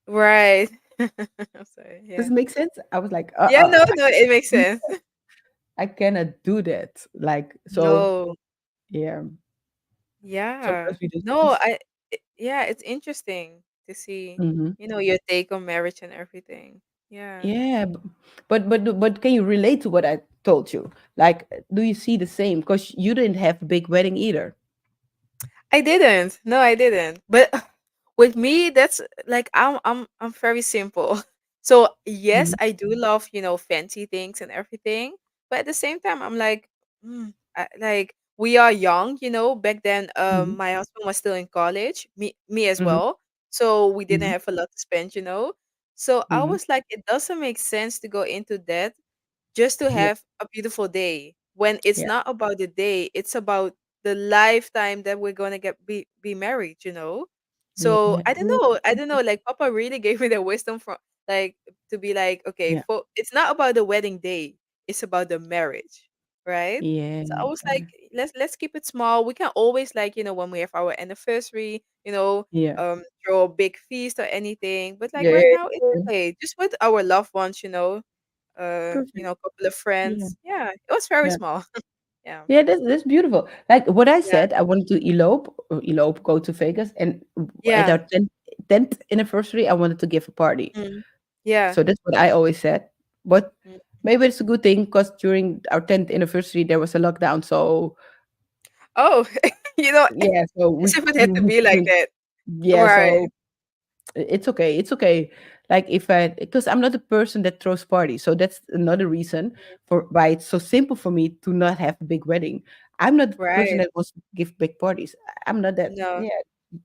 B: Right. I'm sorry.
A: Does
B: Yeah.
A: it make sense? I was like,
B: Yeah, no, no, it makes sense.
A: I cannot do that. Like, so
B: No.
A: yeah.
B: Yeah.
A: Sometimes we do
B: No,
A: things.
B: yeah, it's interesting to see,
A: Mhm.
B: your take on marriage and everything. Yeah.
A: Yeah, but can you relate to what I told you? Like, do you see the same? Because you didn't have a big wedding either.
B: I didn't. No, I didn't. But with me, that's like I'm very simple. So yes,
A: Mhm.
B: I do love, fancy things and everything. But at the same time, I'm like, we are young, back then
A: Mhm.
B: my husband was still in college, me as
A: Mhm.
B: well. So we didn't
A: Mhm.
B: have a lot to spend. So I
A: Mhm.
B: was like, it doesn't make sense to go into debt just to
A: Yeah.
B: have a beautiful day when it's
A: Yeah.
B: not about the day, it's about the lifetime that we're gonna be married. So
A: Yeah.
B: I don't know, like Papa really gave me the wisdom from, like, to be like, okay,
A: Yeah.
B: for it's not about the wedding day, it's about the marriage, right?
A: Yeah.
B: So I was like, let's keep it small. We can always, like, when we have our anniversary,
A: Yeah.
B: throw a big feast or anything. But like
A: Yeah.
B: right
A: Yeah.
B: now, it's
A: Yeah.
B: okay. Just with our loved ones,
A: Perfect.
B: a couple of
A: Yeah.
B: friends. Yeah, it was very
A: Yeah.
B: small. Yeah.
A: Yeah, that's beautiful. Like what I
B: Yeah.
A: said, I wanted to elope, go to Vegas, and at
B: Yeah.
A: our 10th anniversary, I wanted to give a party.
B: Mm. Yeah.
A: So that's what I always said. But
B: Mm.
A: maybe it's a good thing because during our 10th anniversary, there was a lockdown. So
B: Oh, you know,
A: yeah, so
B: as
A: we
B: if it had to
A: we
B: be like
A: couldn't.
B: that.
A: Yeah,
B: Right.
A: so it's okay. It's okay. Like if I, because I'm not a person that throws parties, so that's another reason for why it's so simple for me to not have a big wedding. I'm not the person
B: Right.
A: that wants to give big parties. I'm not that.
B: No,
A: Yeah,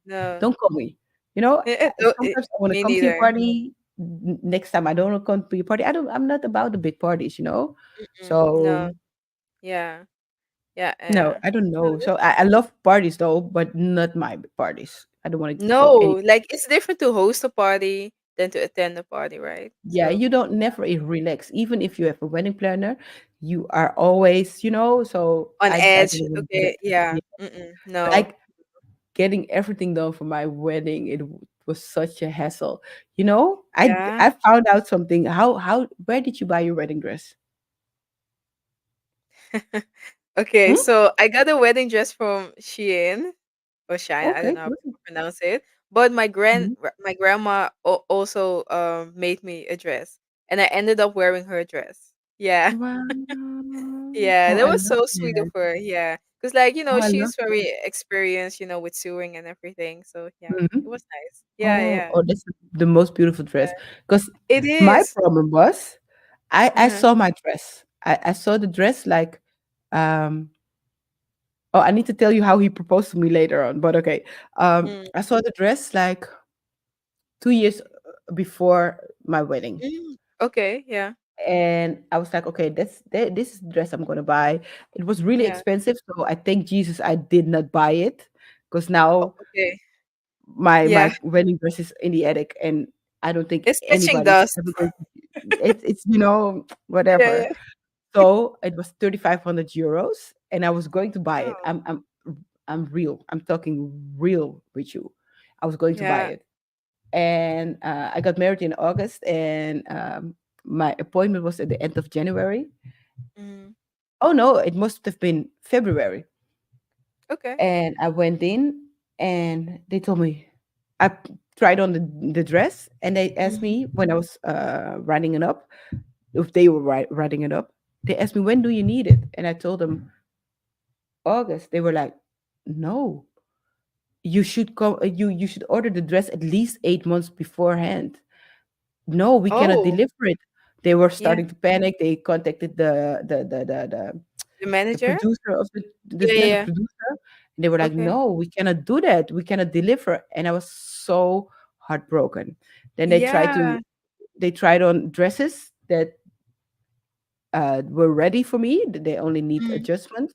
B: no.
A: don't call me. You know, sometimes I want to
B: Me
A: come to your
B: neither.
A: party. Next time I don't want to come to your party. I don't. I'm not about the big parties.
B: Mm-mm.
A: So
B: No. Yeah. Yeah.
A: no,
B: Yeah.
A: I don't
B: No,
A: know.
B: that's
A: So I love parties though, but not my big parties. I don't want to throw any.
B: no, like it's different to host a party than to attend a party, right?
A: Yeah,
B: So
A: you don't never relax. Even if you have a wedding planner, you are always, so
B: on
A: I
B: edge.
A: don't want to do that.
B: Okay. Yeah.
A: Yeah.
B: Mm-mm. No.
A: Like getting everything done for my wedding, it was such a hassle. You know, I
B: Yeah.
A: I found out something. Where did you buy your wedding dress?
B: Okay,
A: Hmm?
B: so I got a wedding dress from Shein or Shine, I don't
A: Okay,
B: know how
A: good.
B: to pronounce it. But
A: Mhm.
B: my grandma also made me a dress, and I ended up wearing her dress. Yeah.
A: Wow.
B: Yeah,
A: Oh,
B: that
A: I
B: was
A: love
B: so sweet of
A: that.
B: her. Yeah. Cuz like,
A: Oh, I love
B: she's very
A: that.
B: experienced, with sewing and everything. So, yeah,
A: Mhm.
B: it was nice. Yeah,
A: Oh,
B: yeah.
A: oh, that's the most beautiful dress.
B: Yeah.
A: Because
B: It
A: my
B: is.
A: problem was, I
B: Uh-huh.
A: saw my dress. I saw the dress like, um, oh, I need to tell you how he proposed to me later on, but okay.
B: Mm.
A: I saw the dress like 2 years before my wedding.
B: Mm. Okay, yeah.
A: And I was like, okay, this is the dress I'm gonna buy. It was really
B: Yeah.
A: expensive, so I thank Jesus I did not buy it because
B: Oh,
A: now
B: okay.
A: my
B: Yeah.
A: wedding dress is in the attic, and I don't think
B: It's catching
A: anybody's
B: dust.
A: ever going to. It's
B: Yeah,
A: whatever.
B: yeah.
A: So it was 3,500 euros, and I was going to buy it.
B: Wow.
A: I'm real. I'm talking real with you. I was going to buy
B: Yeah.
A: it, and I got married in August, and my appointment was at the end of January.
B: Mhm.
A: Oh no, it must have been February.
B: Okay.
A: And I went in, and they told me I tried on the dress, and they asked
B: Mhm.
A: me when I was writing it up, if they were writing it up. They asked me, when do you need it? And I told them August. They were like, no, you should come. You should order the dress at least 8 months beforehand. No, we cannot
B: Oh,
A: deliver it. They were
B: yeah.
A: starting to panic. They contacted
B: The
A: the
B: manager?
A: producer of the
B: Yeah, yeah,
A: yeah, the
B: yeah.
A: producer, and they were like,
B: Okay.
A: "No, we cannot do that. We cannot deliver." And I was so heartbroken. Then
B: Yeah.
A: they tried on dresses that were ready for me. They only need
B: Mhm.
A: adjustments,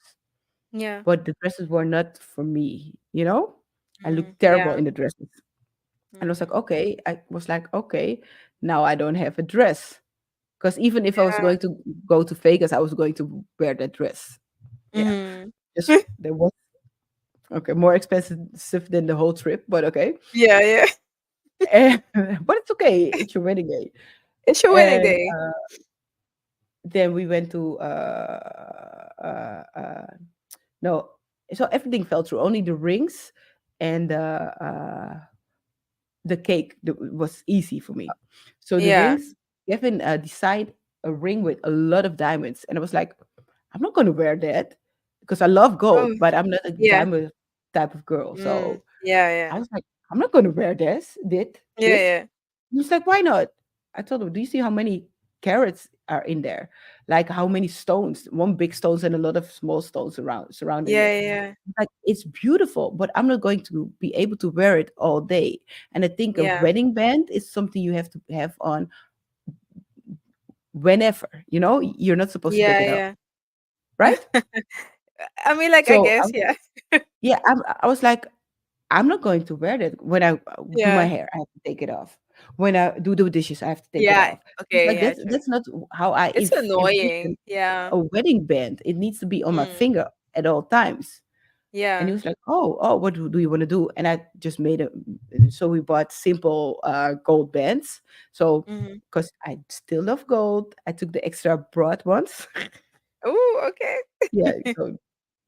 B: Yeah.
A: but the dresses were not for me. I
B: Mm.
A: looked terrible
B: Yeah.
A: in the dresses, and I was like,
B: Mm.
A: "Okay." I was like, "Okay, now I don't have a dress." Because even if I was
B: Yeah.
A: going to go to Vegas, I was going to wear that dress. Yeah,
B: Mhm.
A: just there was okay, more expensive than the whole trip, but okay.
B: Yeah, yeah.
A: And, but it's okay. It's your wedding day.
B: It's your wedding
A: And
B: day.
A: then we went to no, so everything fell through. Only the rings and the cake was easy for me. So the
B: Yeah.
A: rings, Kevin decide a ring with a lot of diamonds, and I was like, I'm not going to wear that because I love
B: Oh,
A: gold, but I'm not a
B: yeah.
A: diamond type of girl.
B: Mm.
A: So
B: Yeah,
A: I
B: yeah.
A: was like, I'm not going to wear this.
B: Yeah,
A: This.
B: yeah.
A: He was like, why not? I told him, do you see how many carats are in there, like how many stones, one big stones and a lot of small stones surrounding
B: Yeah,
A: it.
B: yeah,
A: Like it's beautiful, but I'm not going to be able to wear it all day. And I think a
B: yeah,
A: wedding band is something you have to have on whenever, you're not supposed to take
B: yeah,
A: it off,
B: yeah.
A: right?
B: I mean, like, I
A: So
B: guess, yeah.
A: yeah, I was like, I'm not going to wear that when I do my
B: Yeah.
A: hair. I have to take it off. When I do the dishes, I have to take it
B: Yeah.
A: off. It's
B: Okay,
A: like
B: yeah,
A: that's
B: true.
A: not how I
B: It's
A: envision
B: annoying. Yeah.
A: a wedding band. It needs to be on my
B: Mm.
A: finger at all times. And he
B: Yeah.
A: was like, "Oh, what do you want to do?" And I just made a. So we bought simple gold bands. So
B: Mhm.
A: because I still love gold, I took the extra broad ones.
B: Ooh, okay.
A: Yeah. So,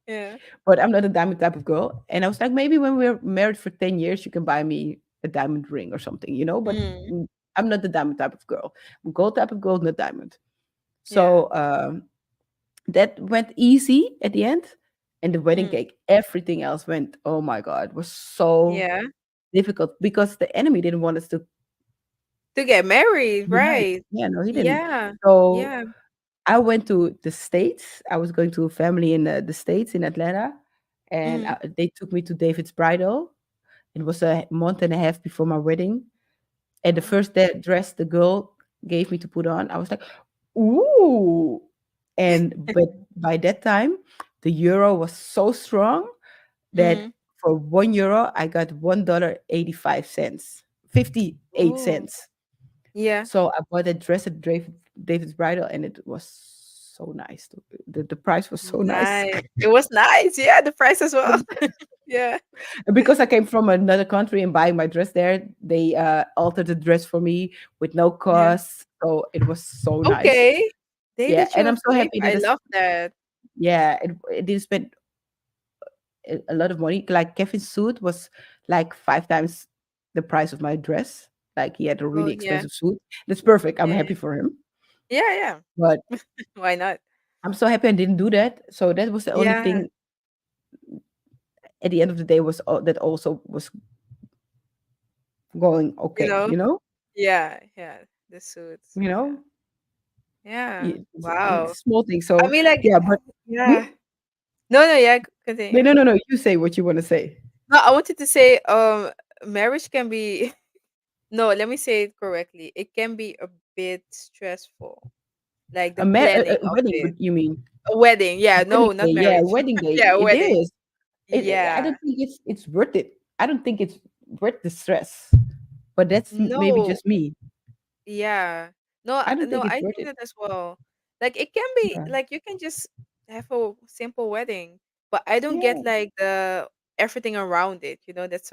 B: Yeah.
A: but I'm not a diamond type of girl. And I was like, maybe when we're married for 10 years, you can buy me a diamond ring or something. But
B: Mm.
A: I'm not the diamond type of girl. I'm gold type of girl, not diamond.
B: Yeah.
A: So that went easy at the end. And the wedding
B: Mm.
A: cake, everything else went, oh my God, was so
B: Yeah.
A: difficult because the enemy didn't want us to
B: To get married,
A: be married.
B: right.
A: Yeah, no, he didn't.
B: Yeah.
A: So
B: Yeah.
A: I went to the States. I was going to a family in the States in Atlanta, and
B: Mhm.
A: they took me to David's bridal. It was a month and a half before my wedding. And the
B: Oh.
A: first dress the girl gave me to put on, I was like, ooh. But by that time, the euro was so strong that
B: Mhm.
A: for €1, I got $1.85, 58
B: Ooh.
A: cents.
B: Yeah.
A: So I bought that dress at David's bridal, and it was so nice. The price was so nice.
B: Nice. It was nice. Yeah, the price as well. Yeah.
A: Because I came from another country and buying my dress there, they altered the dress for me with no
B: Yeah.
A: cost. So it was so nice.
B: Okay. They
A: Yeah,
B: did
A: and
B: you a
A: I'm so
B: favor.
A: happy
B: I
A: that
B: love that.
A: yeah, it didn't spend a lot of money. Like Kevin's suit was like 5 times the price of my dress. Like he had a
B: Oh,
A: really
B: yeah.
A: expensive suit. That's perfect. I'm
B: Yeah,
A: happy
B: yeah.
A: for him.
B: Yeah, yeah.
A: But
B: Why not?
A: I'm so happy I didn't do that. So that was the only
B: Yeah.
A: thing at the end of the day was that also was going
B: You
A: okay,
B: know?
A: you know?
B: Yeah, yeah. The suits.
A: You
B: Yeah.
A: know?
B: Yeah.
A: It's
B: Wow.
A: small thing.
B: I
A: So
B: mean, like,
A: yeah, but hmm?
B: yeah. No, no, yeah,
A: No,
B: continue.
A: no, no, no. You say what you want to say.
B: No, I wanted to say, marriage can be no, let me say it correctly. It can be a bit stressful, like the planning
A: A
B: of
A: wedding,
B: it.
A: you mean?
B: A wedding, yeah,
A: Wedding
B: no, not
A: day, yeah,
B: marriage.
A: wedding day.
B: Yeah, a
A: It
B: wedding.
A: is. I
B: Yeah.
A: don't think it's worth it. I don't think it's worth the stress. But that's maybe
B: No,
A: just me.
B: yeah. No,
A: I don't
B: no,
A: think it's
B: I
A: worth
B: think
A: it.
B: that as well. Like it can be
A: Yeah.
B: like you can just have a simple wedding, but I don't get
A: Yeah.
B: like the everything around it. That's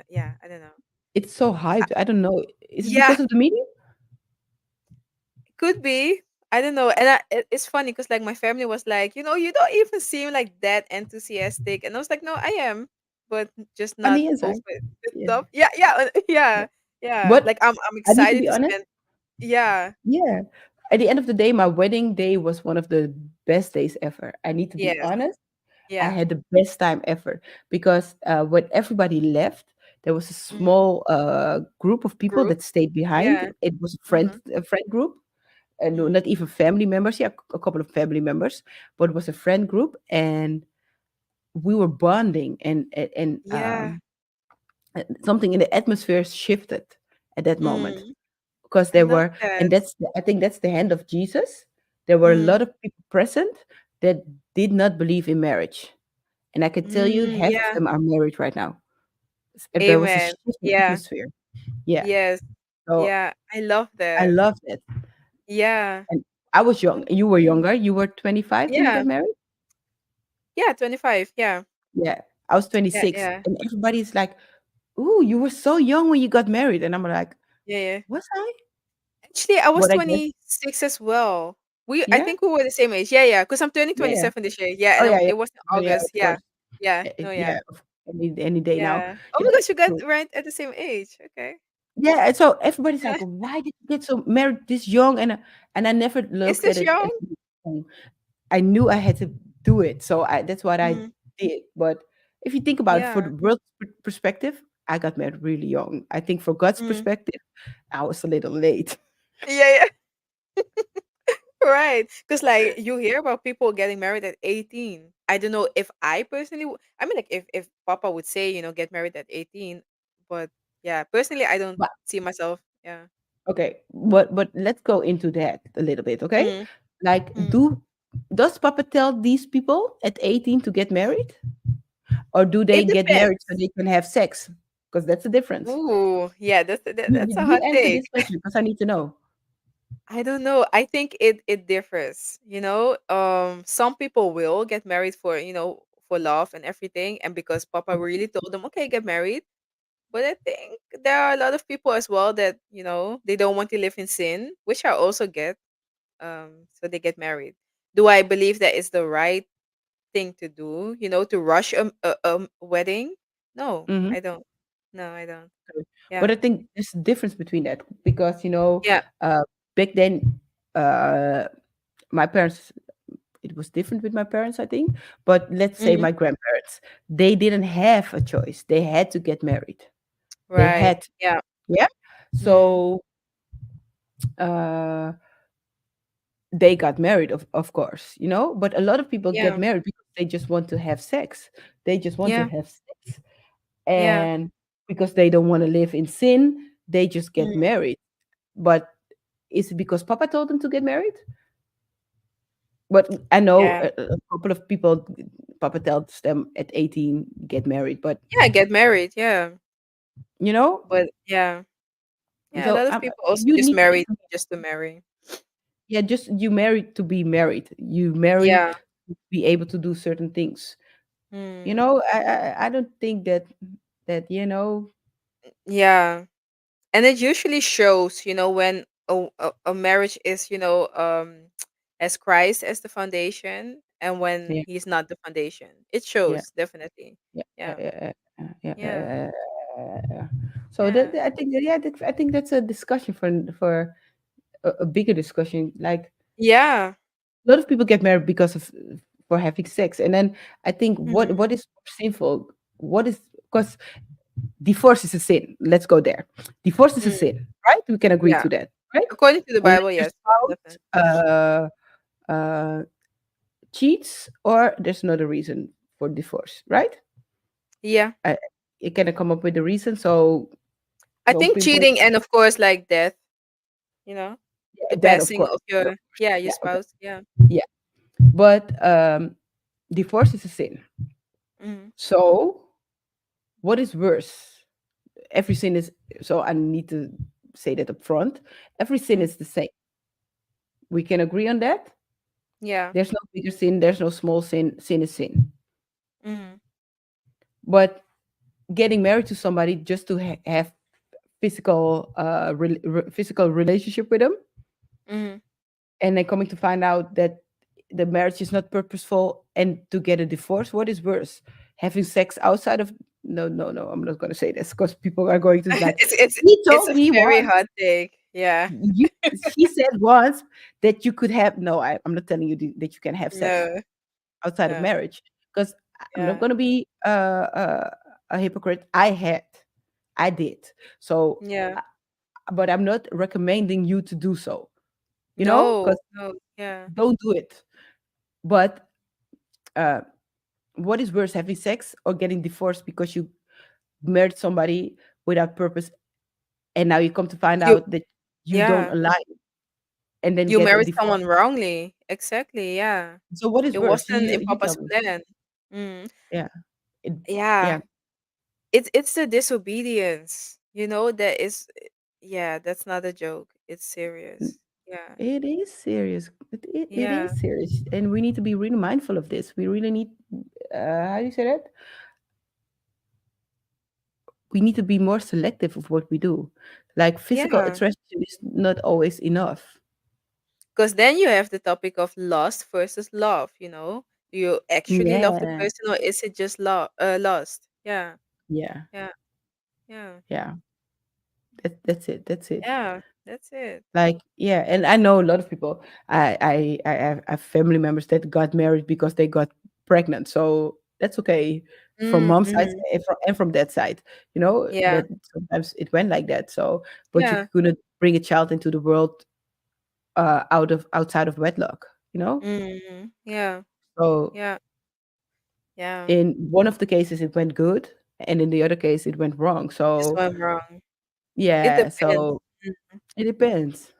B: yeah. I don't know.
A: It's so
B: I,
A: hyped. I don't know. Is it
B: yeah,
A: because of the media?
B: could be. I don't know. And it's funny because like my family was like, you don't even seem like that enthusiastic, and I was like, no, I am, but just
A: On
B: not
A: the inside.
B: open to
A: Yeah.
B: stuff. Yeah, yeah,
A: Yeah.
B: yeah, yeah.
A: But
B: Like I'm
A: I need to
B: excited
A: be
B: to
A: honest.
B: spend. Yeah,
A: Yeah. At the end of the day, my wedding day was one of the best days ever. I need to be
B: yes,
A: honest. I
B: yeah.
A: had the best time ever because when everybody left, there was a
B: Mhm.
A: small group of people
B: Group.
A: that stayed behind.
B: Yeah.
A: It was
B: Mhm.
A: a friend group, and no,
B: Mhm.
A: not even family members. Yeah, a couple of family members, but it was a friend group, and we were bonding, and
B: Yeah.
A: something in the atmosphere shifted at that moment
B: Mm.
A: because
B: I
A: there
B: love
A: were, and
B: that.
A: I think that's the hand of Jesus. There were a lot
B: Mm.
A: of people present that did not believe in marriage, and I can tell you,
B: Mm,
A: half of
B: yeah.
A: them are married right now. There was a
B: Amen.
A: shift in
B: Yeah.
A: atmosphere. Yeah,
B: Yes.
A: so
B: Yeah. I love
A: I
B: that.
A: love that.
B: Yeah.
A: And I was young.
B: Oh,
A: You were younger. You were 25 when you
B: yeah.
A: got married.
B: Yeah, 25. Yeah.
A: Yeah, I was
B: Yeah,
A: 26,
B: yeah.
A: and everybody's like, "Ooh, you were so young when you got married," and I'm like,
B: Yeah, yeah.
A: "Was I?"
B: Actually, I was
A: But I guess,
B: 26 as well. I
A: yeah,
B: think we were the same age. Yeah, yeah. Because I'm turning
A: yeah, yeah.
B: 27 this year. Yeah,
A: Oh
B: and
A: yeah, yeah,
B: it was in
A: yeah,
B: August.
A: of
B: Yeah.
A: course.
B: Yeah. No,
A: Yeah,
B: yeah.
A: any day now.
B: Yeah. Oh
A: You
B: my
A: know,
B: gosh, you got
A: so
B: right at the same age. Okay.
A: yeah, and so everybody's
B: Yeah.
A: like, "Why did you get so married this young?" And I never
B: Is
A: looked at
B: this
A: it as
B: young?
A: young. I knew I had to do it, so that's what I
B: Mm.
A: did. But if you think about it, for
B: Yeah.
A: the world's perspective, I got married really young. I think for God's
B: Mm.
A: perspective, I was a little late.
B: Yeah, yeah. Right. Because, like, you hear about people getting married at 18. I don't know if I personally, I mean, like, if Papa would say, get married at 18, but yeah, personally, I don't
A: But
B: see myself. Yeah.
A: okay, but let's go into that a little bit, okay?
B: Mm,
A: Like,
B: mm.
A: does Papa tell these people at 18 to get married, or do they
B: It
A: get married so
B: depends.
A: they can have sex? Because that's the difference.
B: Ooh, yeah, that's a
A: You
B: hot
A: answer
B: take.
A: this question because I need to know.
B: I don't know. I think it differs. Some people will get married for, for love and everything, and because Papa really told them, okay, get married. But I think there are a lot of people as well that, they don't want to live in sin, which I also get. So they get married. Do I believe that is the right thing to do, to rush a wedding? No,
A: Mhm.
B: I don't. No, I don't.
A: But
B: Yeah.
A: I think there's a difference between that because
B: Yeah.
A: back then, uh, my parents, it was different with my parents, I think. But let's say
B: Hmm.
A: my grandparents, they didn't have a choice. They had to get married. They
B: Right.
A: had,
B: Yeah.
A: yeah.
B: Mm.
A: So uh, they got married, of course, But a lot of people get
B: Yeah.
A: married because they just want to have sex. They just want to
B: Yeah.
A: have sex,
B: Yeah.
A: and because they don't want to live in sin, they just get
B: Mm.
A: married. But is it because Papa told them to get married? But I know
B: Yeah.
A: a couple of people, Papa tells them at 18 get married. But
B: Yeah. Get married. Yeah.
A: you know,
B: But yeah. Yeah. A
A: so
B: lot of people also
A: you
B: just
A: need
B: married just to marry.
A: yeah, just you married to be married. You marry
B: Yeah.
A: to be able to do certain things.
B: Mm.
A: I don't think that.
B: Yeah. And it usually shows, when a marriage is, as Christ as the foundation, and when
A: Yeah,
B: he's not the foundation. It
A: yeah,
B: shows, definitely.
A: yeah,
B: Yeah.
A: yeah.
B: Yeah.
A: Yeah. So
B: Yeah.
A: I think yeah, I think that's a discussion for a bigger discussion. Like
B: Yeah.
A: a lot of people get married because of for having sex, and then I think
B: Mhm.
A: what is sinful? What is because divorce is a sin. Let's go there. Divorce is a
B: Mm.
A: sin, right? We can agree
B: Yeah.
A: to that, right?
B: According to the
A: Unless
B: Bible,
A: your
B: yes,
A: spouse
B: definitely.
A: uh, cheats, or there's another reason for divorce, right?
B: Yeah.
A: I, you cannot come up with a reason, so
B: I
A: most
B: think
A: people,
B: cheating and of course like death, you know, the
A: yeah, that of
B: passing
A: course,
B: of
A: that
B: your,
A: of course,
B: yeah, your
A: yeah, okay,
B: spouse. Yeah.
A: yeah. But divorce is a sin.
B: Mhm.
A: So what is worse? Every sin is so. I need to say that up front. Every sin
B: Mhm.
A: is the same. We can agree on that.
B: Yeah.
A: There's no bigger sin. There's no small sin. Sin is sin.
B: Mhm.
A: But getting married to somebody just to have physical physical relationship with them,
B: Mhm.
A: and then coming to find out that the marriage is not purposeful, and to get a divorce, what is worse, having sex outside of, no, no, no, I'm not going to say this because people are going to like,
B: it's it's
A: he
B: it's
A: told
B: a
A: me
B: very
A: once,
B: hot take. Yeah.
A: you he said once that you could have, no, I'm not telling you that you can have sex
B: No.
A: outside of
B: No.
A: marriage, because I'm not
B: Yeah.
A: going to be a hypocrite. I did. So
B: Yeah.
A: but I'm not recommending you to do so,
B: No.
A: because
B: No. Yeah.
A: don't do it. But uh, what is worse, having sex or getting divorced because you married somebody without purpose, and now you come to find
B: You.
A: out that you don't
B: Yeah.
A: align, and then
B: You
A: get a
B: married
A: divorce?
B: someone wrongly. Exactly. Yeah.
A: So what is
B: It
A: worse?
B: wasn't in
A: You tell
B: Papa's
A: me.
B: plan. Mm.
A: Yeah. It,
B: Yeah.
A: yeah.
B: It's the disobedience. That is. Yeah. That's not a joke. It's
A: N-
B: serious. Yeah.
A: It is serious. It
B: Yeah.
A: is serious, and we need to be really mindful of this. We really need. How do you say that? We need to be more selective of what we do. Like physical
B: Yeah.
A: attraction is not always enough.
B: Because then you have the topic of lust versus love. Do you actually love the
A: Yeah.
B: person, or is it just lust? Yeah.
A: Yeah.
B: Yeah. Yeah.
A: Yeah. That's it. That's it.
B: Yeah. That's it.
A: Like, yeah, and I know a lot of people. I have family members that got married because they got pregnant. So that's okay from mom's side
B: Mm-hmm.
A: and from that side.
B: Yeah.
A: That sometimes it went like that. So, but you
B: Yeah.
A: couldn't bring a child into the world outside of wedlock, you know.
B: Yeah.
A: So
B: Yeah. Yeah.
A: in one of the cases it went good, and in the other case it went wrong.
B: Just
A: So
B: went wrong. It
A: yeah,
B: depends.
A: so it depends.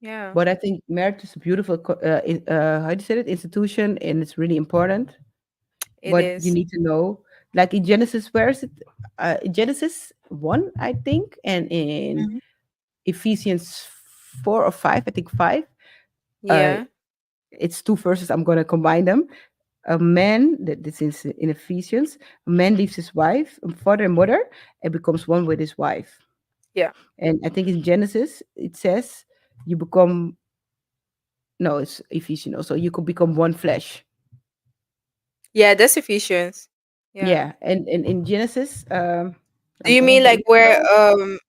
B: Yeah.
A: But I think marriage is a beautiful how do you say it, institution, and it's really important.
B: It
A: But you
B: is.
A: need to know, like in Genesis, where is it? In Genesis 1, I think, and in
B: Mhm.
A: Ephesians 4 or 5, I think 5. Uh,
B: Yeah.
A: it's two verses. I'm gonna combine them. A man, that this is in Ephesians, a man leaves his wife, father and mother, and becomes one with his wife.
B: Yeah.
A: And I think in Genesis it says you become, no, it's Ephesians also. You could become one flesh.
B: Yeah, that's Ephesians. Yeah.
A: Yeah, and in Genesis,
B: Do
A: I'm
B: you
A: gonna
B: mean like
A: look it
B: where
A: up.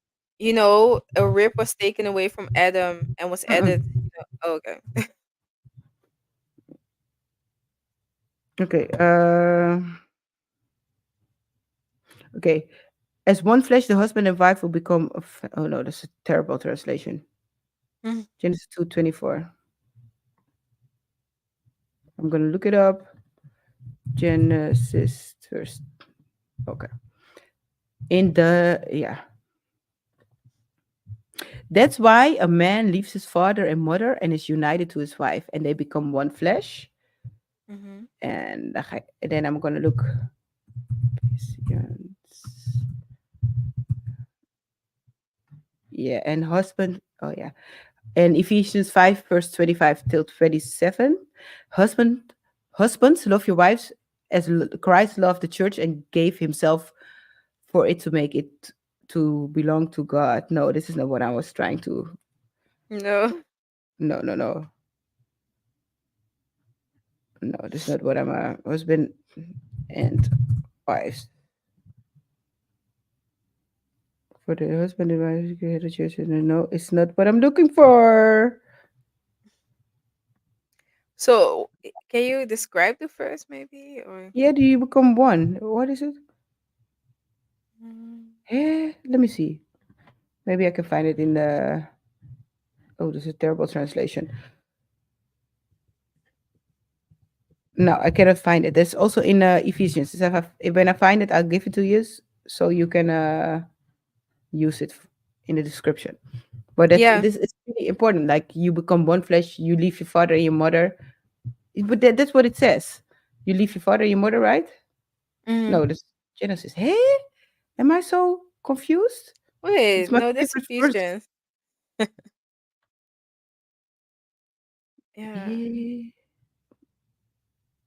B: a rib was taken away from Adam and was added,
A: Mm-mm.
B: oh, okay.
A: Okay. Okay. As one flesh, the husband and wife will become. Oh no, that's a terrible translation.
B: Mhm.
A: Genesis 2:24. I'm gonna look it up. Genesis first. Okay. In the yeah, that's why a man leaves his father and mother and is united to his wife, and they become one flesh.
B: Mhm.
A: And then I'm gonna look. Yeah, and husband. Oh yeah, and Ephesians 5 verse 25 till 27. Husband, husbands, love your wives as Christ loved the church and gave himself for it to make it to belong to God. No, this is not what I was trying to.
B: No.
A: No, no, no, no. This is not what I'm a husband and wives. For the husband and wife, the church. No, it's not what I'm looking for.
B: So, can you describe the first maybe or
A: Yeah, do you become one? What is it?
B: Mm.
A: Let me see. Maybe I can find it in the. Oh, this is a terrible translation. No, I cannot find it. There's also in Ephesians. When I find it, I'll give it to you so you can use it in the description. But
B: Yeah.
A: this is really important. Like you become one flesh, you leave your father and your mother. But that's what it says. You leave your father and your mother, right?
B: Mhm.
A: No, this Genesis. Hey, am I so confused? It's
B: Wait,
A: my
B: no, that's
A: favorite verse.
B: Ephesians. Yeah.
A: Eh,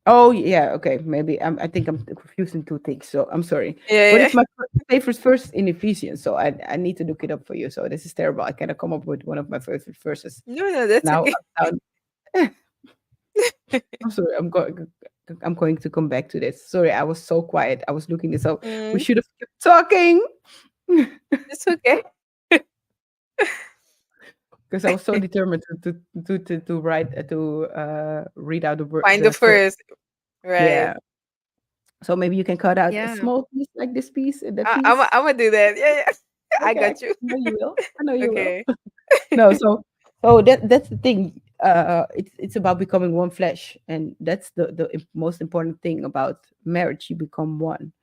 A: Oh yeah, okay. Maybe I think I'm confusing two things. So I'm sorry, but
B: Yeah,
A: it's
B: yeah.
A: my favorite verse in Ephesians. So I need to look it up for you. So this is terrible. I cannot come up with one of my favorite verses
B: No, no, that's
A: now.
B: okay.
A: I'm sorry. I'm going to come back to this. Sorry, I was so quiet. I was looking this up. We
B: Mm,
A: should have kept talking
B: it's okay.
A: because I was so determined to write to read out
B: Find the
A: the first.
B: first, right.
A: Yeah. So maybe you can cut out a
B: Yeah.
A: small piece like this piece and that
B: I'm
A: piece.
B: Imma do that. Yeah, yeah. I
A: Okay,
B: got
A: I
B: you.
A: know you will. I know you will.
B: Okay.
A: No, so that's the thing. It's about becoming one flesh, and that's the most important thing about marriage. You become one.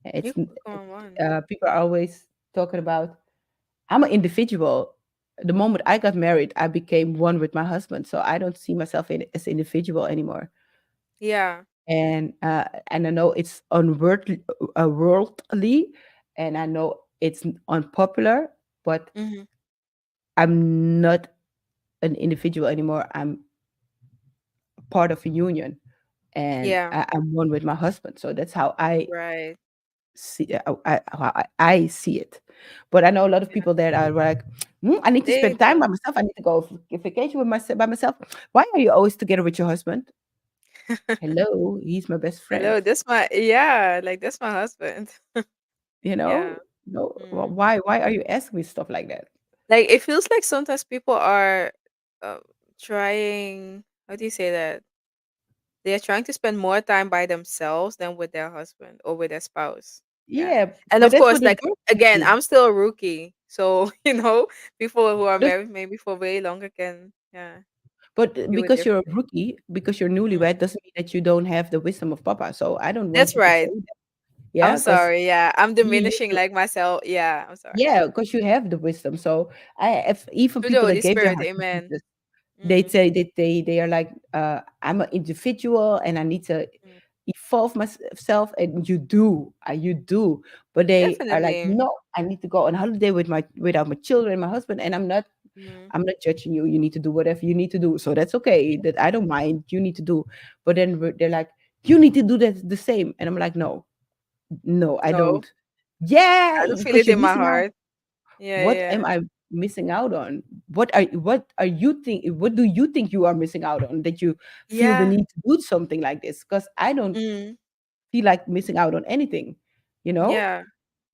B: You
A: It's
B: can become on one.
A: people are always talking about. I'm an individual. The moment I got married, I became one with my husband. So I don't see myself as an individual anymore.
B: Yeah.
A: And I know it's worldly, and I know it's unpopular, but
B: Mhm.
A: I'm not an individual anymore. I'm part of a union, and
B: Yeah.
A: I'm one with my husband. So that's how I
B: Right.
A: see how I see it. But I know a lot of
B: Yeah.
A: people that are like, I need to
B: They
A: spend time by
B: don't.
A: myself. I need to go vacation with myself by myself. Why are you always together with your husband? Hello, he's my best friend.
B: Hello, that's my yeah, like that's my husband.
A: You
B: Yeah.
A: know, no,
B: Mm.
A: why are you asking me stuff like that?
B: Like it feels like sometimes people are uh, trying, how do you say that? They're trying to spend more time by themselves than with their husband or with their spouse. Yeah.
A: Yeah,
B: And
A: but
B: of
A: that's what
B: course,
A: the
B: like
A: girls
B: again,
A: do.
B: I'm still a rookie. So, people who are
A: But
B: married maybe for way longer can, yeah, view it
A: because you're a
B: differently.
A: rookie, because you're
B: Mm.
A: newlywed, doesn't mean that you don't have the wisdom of Papa. So I don't want
B: That's
A: you to say
B: right.
A: that.
B: I'm
A: Yeah, because
B: sorry. Yeah, I'm
A: you
B: diminishing like myself. Yeah, I'm sorry.
A: yeah, because you have the wisdom. So if even
B: To the
A: people that
B: Holy
A: gave their
B: Spirit.
A: heart to
B: Amen.
A: Jesus, they
B: Mm,
A: say that they are like, I'm an individual and I need to
B: mm.
A: evolve myself, and you do, but they are like,
B: Definitely.
A: no, I need to go on holiday without my children, my husband, and
B: Mm,
A: I'm not judging you. You need to do whatever you need to do, so that's okay. That I don't mind. You need to do, but then they're like, you need to do that the same, and I'm like, no, no, I
B: no,
A: don't. Yeah,
B: I don't feel
A: because
B: it
A: you're
B: in my
A: missing out.
B: heart. Yeah,
A: What am
B: yeah.
A: I missing out on? What are you think? What do you think you are missing out on that you feel the
B: Yeah.
A: need to do something like this? Because I don't
B: Mm,
A: feel like missing out on anything. You know,
B: yeah.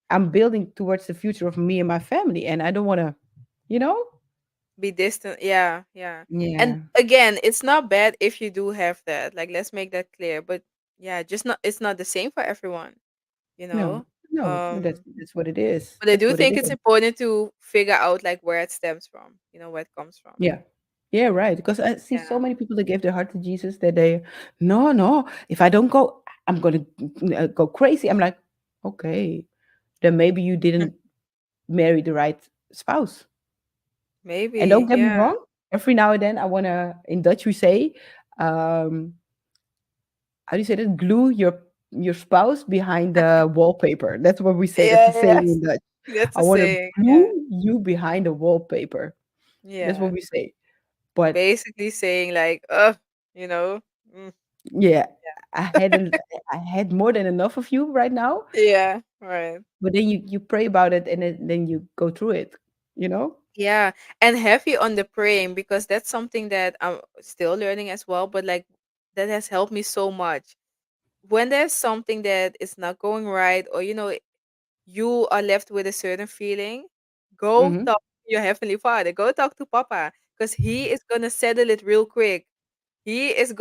A: I'm building towards the future of me and my family, and I don't want to. You know?
B: Be distant. Yeah, yeah. And
A: Yeah.
B: again, it's not bad if you do have that. Like, let's make that clear. But yeah, just not. It's not the same for everyone. You
A: No,
B: know.
A: no,
B: Um.
A: that's what it is.
B: But I
A: That's
B: do
A: what it
B: think it's
A: is.
B: important to figure out like where it stems from. Where it comes from.
A: Yeah. Yeah, right. Because I see so
B: Yeah.
A: many people that gave their heart to Jesus that they, no, no, if I don't go, I'm going to go crazy. I'm like, okay, then maybe you didn't marry the right spouse. And don't
B: Maybe.
A: get me
B: Yeah.
A: wrong, every now and then I want to, in Dutch we say, um, how do you say that? Glue your spouse behind the wallpaper. That's what we say. That's
B: Yeah.
A: a saying
B: Yes.
A: in Dutch.
B: That's
A: I
B: a
A: want to
B: saying. Yeah.
A: glue you behind the wallpaper. That's what
B: Yeah.
A: we say. But
B: Basically saying like, you know. Mm,
A: yeah, I had a, I had more than enough of you right now.
B: yeah. Right.
A: But then you pray about it, and then you go through it. You know?
B: Yeah, and heavy on the praying because that's something that I'm still learning as well, but like that has helped me so much. When there's something that is not going right, or you are left with a certain feeling, go
A: Hmm.
B: talk to your heavenly father, go talk to Papa, because he is gonna settle it real quick. He is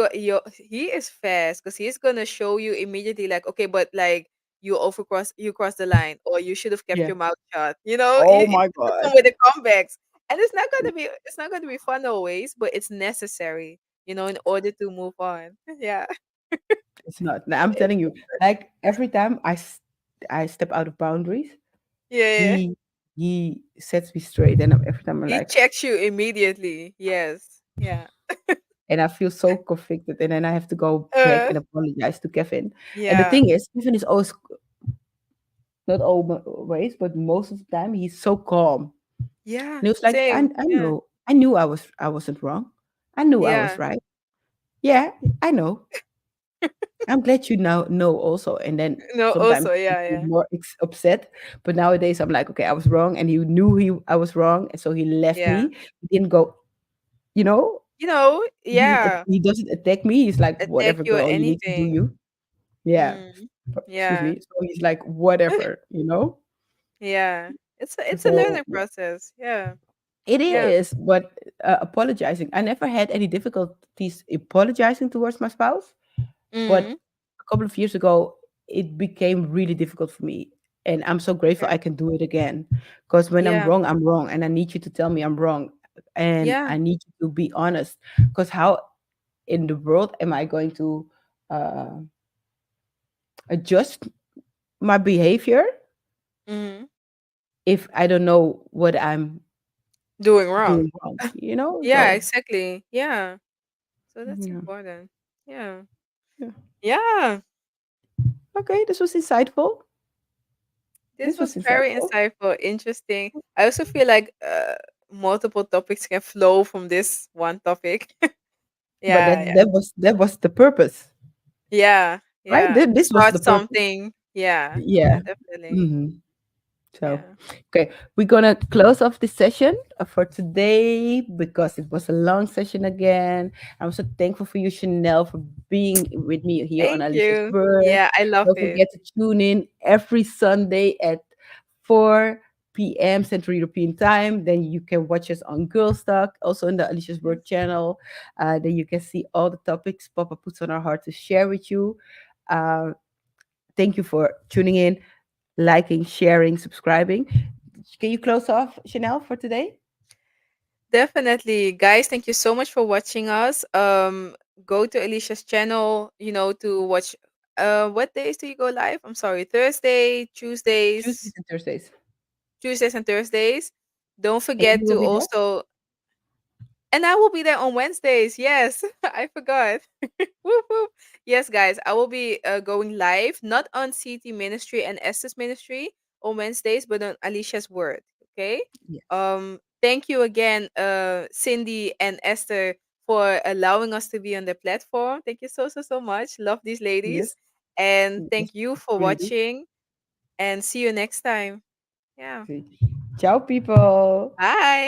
B: fast because he's gonna show you immediately like, okay, but like you crossed the line, or you should have kept
A: Yeah.
B: your mouth shut.
A: Oh
B: It's
A: my
B: gonna come
A: god.
B: with the comebacks, and it's not gonna be fun always, but it's necessary, in order to move on. Yeah.
A: It's not. Now, I'm telling you, like every time I step out of boundaries,
B: Yeah, yeah.
A: he sets me straight, and every time I'm
B: He
A: like,
B: checks you immediately. Yes. Yeah.
A: and I feel so convicted, and then I have to go back
B: Uh,
A: and apologize to Kevin. And the
B: yeah.
A: thing is, Kevin is always not always, but most of the time, he's so calm.
B: Yeah.
A: And he was like,
B: Same.
A: I
B: Yeah.
A: know, I knew I wasn't wrong. I knew I was
B: Yeah.
A: right. Yeah, I know. I'm glad you now know also. And then
B: No,
A: sometimes
B: also,
A: I
B: yeah,
A: get
B: yeah.
A: more upset, but nowadays I'm like, okay, I was wrong, and he knew I was wrong, and so he left
B: Yeah.
A: me. He didn't go, you know.
B: Yeah.
A: He doesn't attack me. He's like,
B: Attack
A: whatever,
B: you or
A: girl, you need to do
B: anything.
A: you. Yeah.
B: Mm.
A: Excuse
B: Yeah.
A: me. So he's like, whatever, you know.
B: Yeah. It's a
A: So
B: learning process. Yeah.
A: it
B: Yeah.
A: is, but apologizing. I never had any difficulties apologizing towards my spouse. But
B: Mm.
A: a couple of years ago, it became really difficult for me. And I'm so grateful
B: Okay.
A: I can do it again. Because when
B: Yeah.
A: I'm wrong. And I need you to tell me I'm wrong. And
B: Yeah.
A: I need you to be honest. Because how in the world am I going to uh, adjust my behavior
B: Mm.
A: if I don't know what I'm
B: Doing wrong.
A: doing wrong? You know?
B: Yeah,
A: So,
B: exactly. Yeah. So that's
A: yeah.
B: important. Yeah.
A: Yeah.
B: Yeah.
A: Okay, this was insightful.
B: This
A: This was
B: was very
A: insightful.
B: insightful, interesting. I also feel like multiple topics can flow from this one topic.
A: But
B: Yeah, yeah.
A: that was the purpose,
B: Yeah,
A: right?
B: yeah. To
A: This was
B: start
A: the purpose.
B: something. Yeah, yeah,
A: Yeah.
B: definitely.
A: Mhm. So,
B: Yeah.
A: okay, we're gonna close off this session for today because it was a long session again. I'm so thankful for you, Chanel, for being with me here on
B: Thank
A: Alicia's
B: you.
A: Word.
B: Yeah, I loved
A: Don't
B: it.
A: forget to tune in every Sunday at 4 p.m. Central European Time. Then you can watch us on Girls Talk, also in the Alicia's
B: Yes.
A: Word channel. Then you can see all the topics Papa puts on our heart to share with you. Uh, Thank you for tuning in, liking, sharing, subscribing. Can you close off, Chanel, for today?
B: Definitely. Guys, thank you so much for watching us. Go to Alicia's channel, to watch what days do you go live? I'm sorry, Thursday,
A: Tuesdays
B: Tuesdays,
A: and Thursdays.
B: Tuesdays and Thursdays. Don't
A: And you
B: forget
A: will
B: to
A: be there?
B: also, and I will be there on Wednesdays. Yes, I forgot. Whoop, whoop. Yes, guys, I will be going live, not on CT Ministry and Esther's Ministry on Wednesdays, but on Alicia's Word. Okay.
A: Yes.
B: Thank you again, Cindy and Esther, for allowing us to be on the platform. Thank you so, so, so much. Love these ladies.
A: Yes.
B: And
A: Yes.
B: thank you for
A: Opportunity.
B: watching, and see you next time. Yeah.
A: See. Ciao, people.
B: Bye.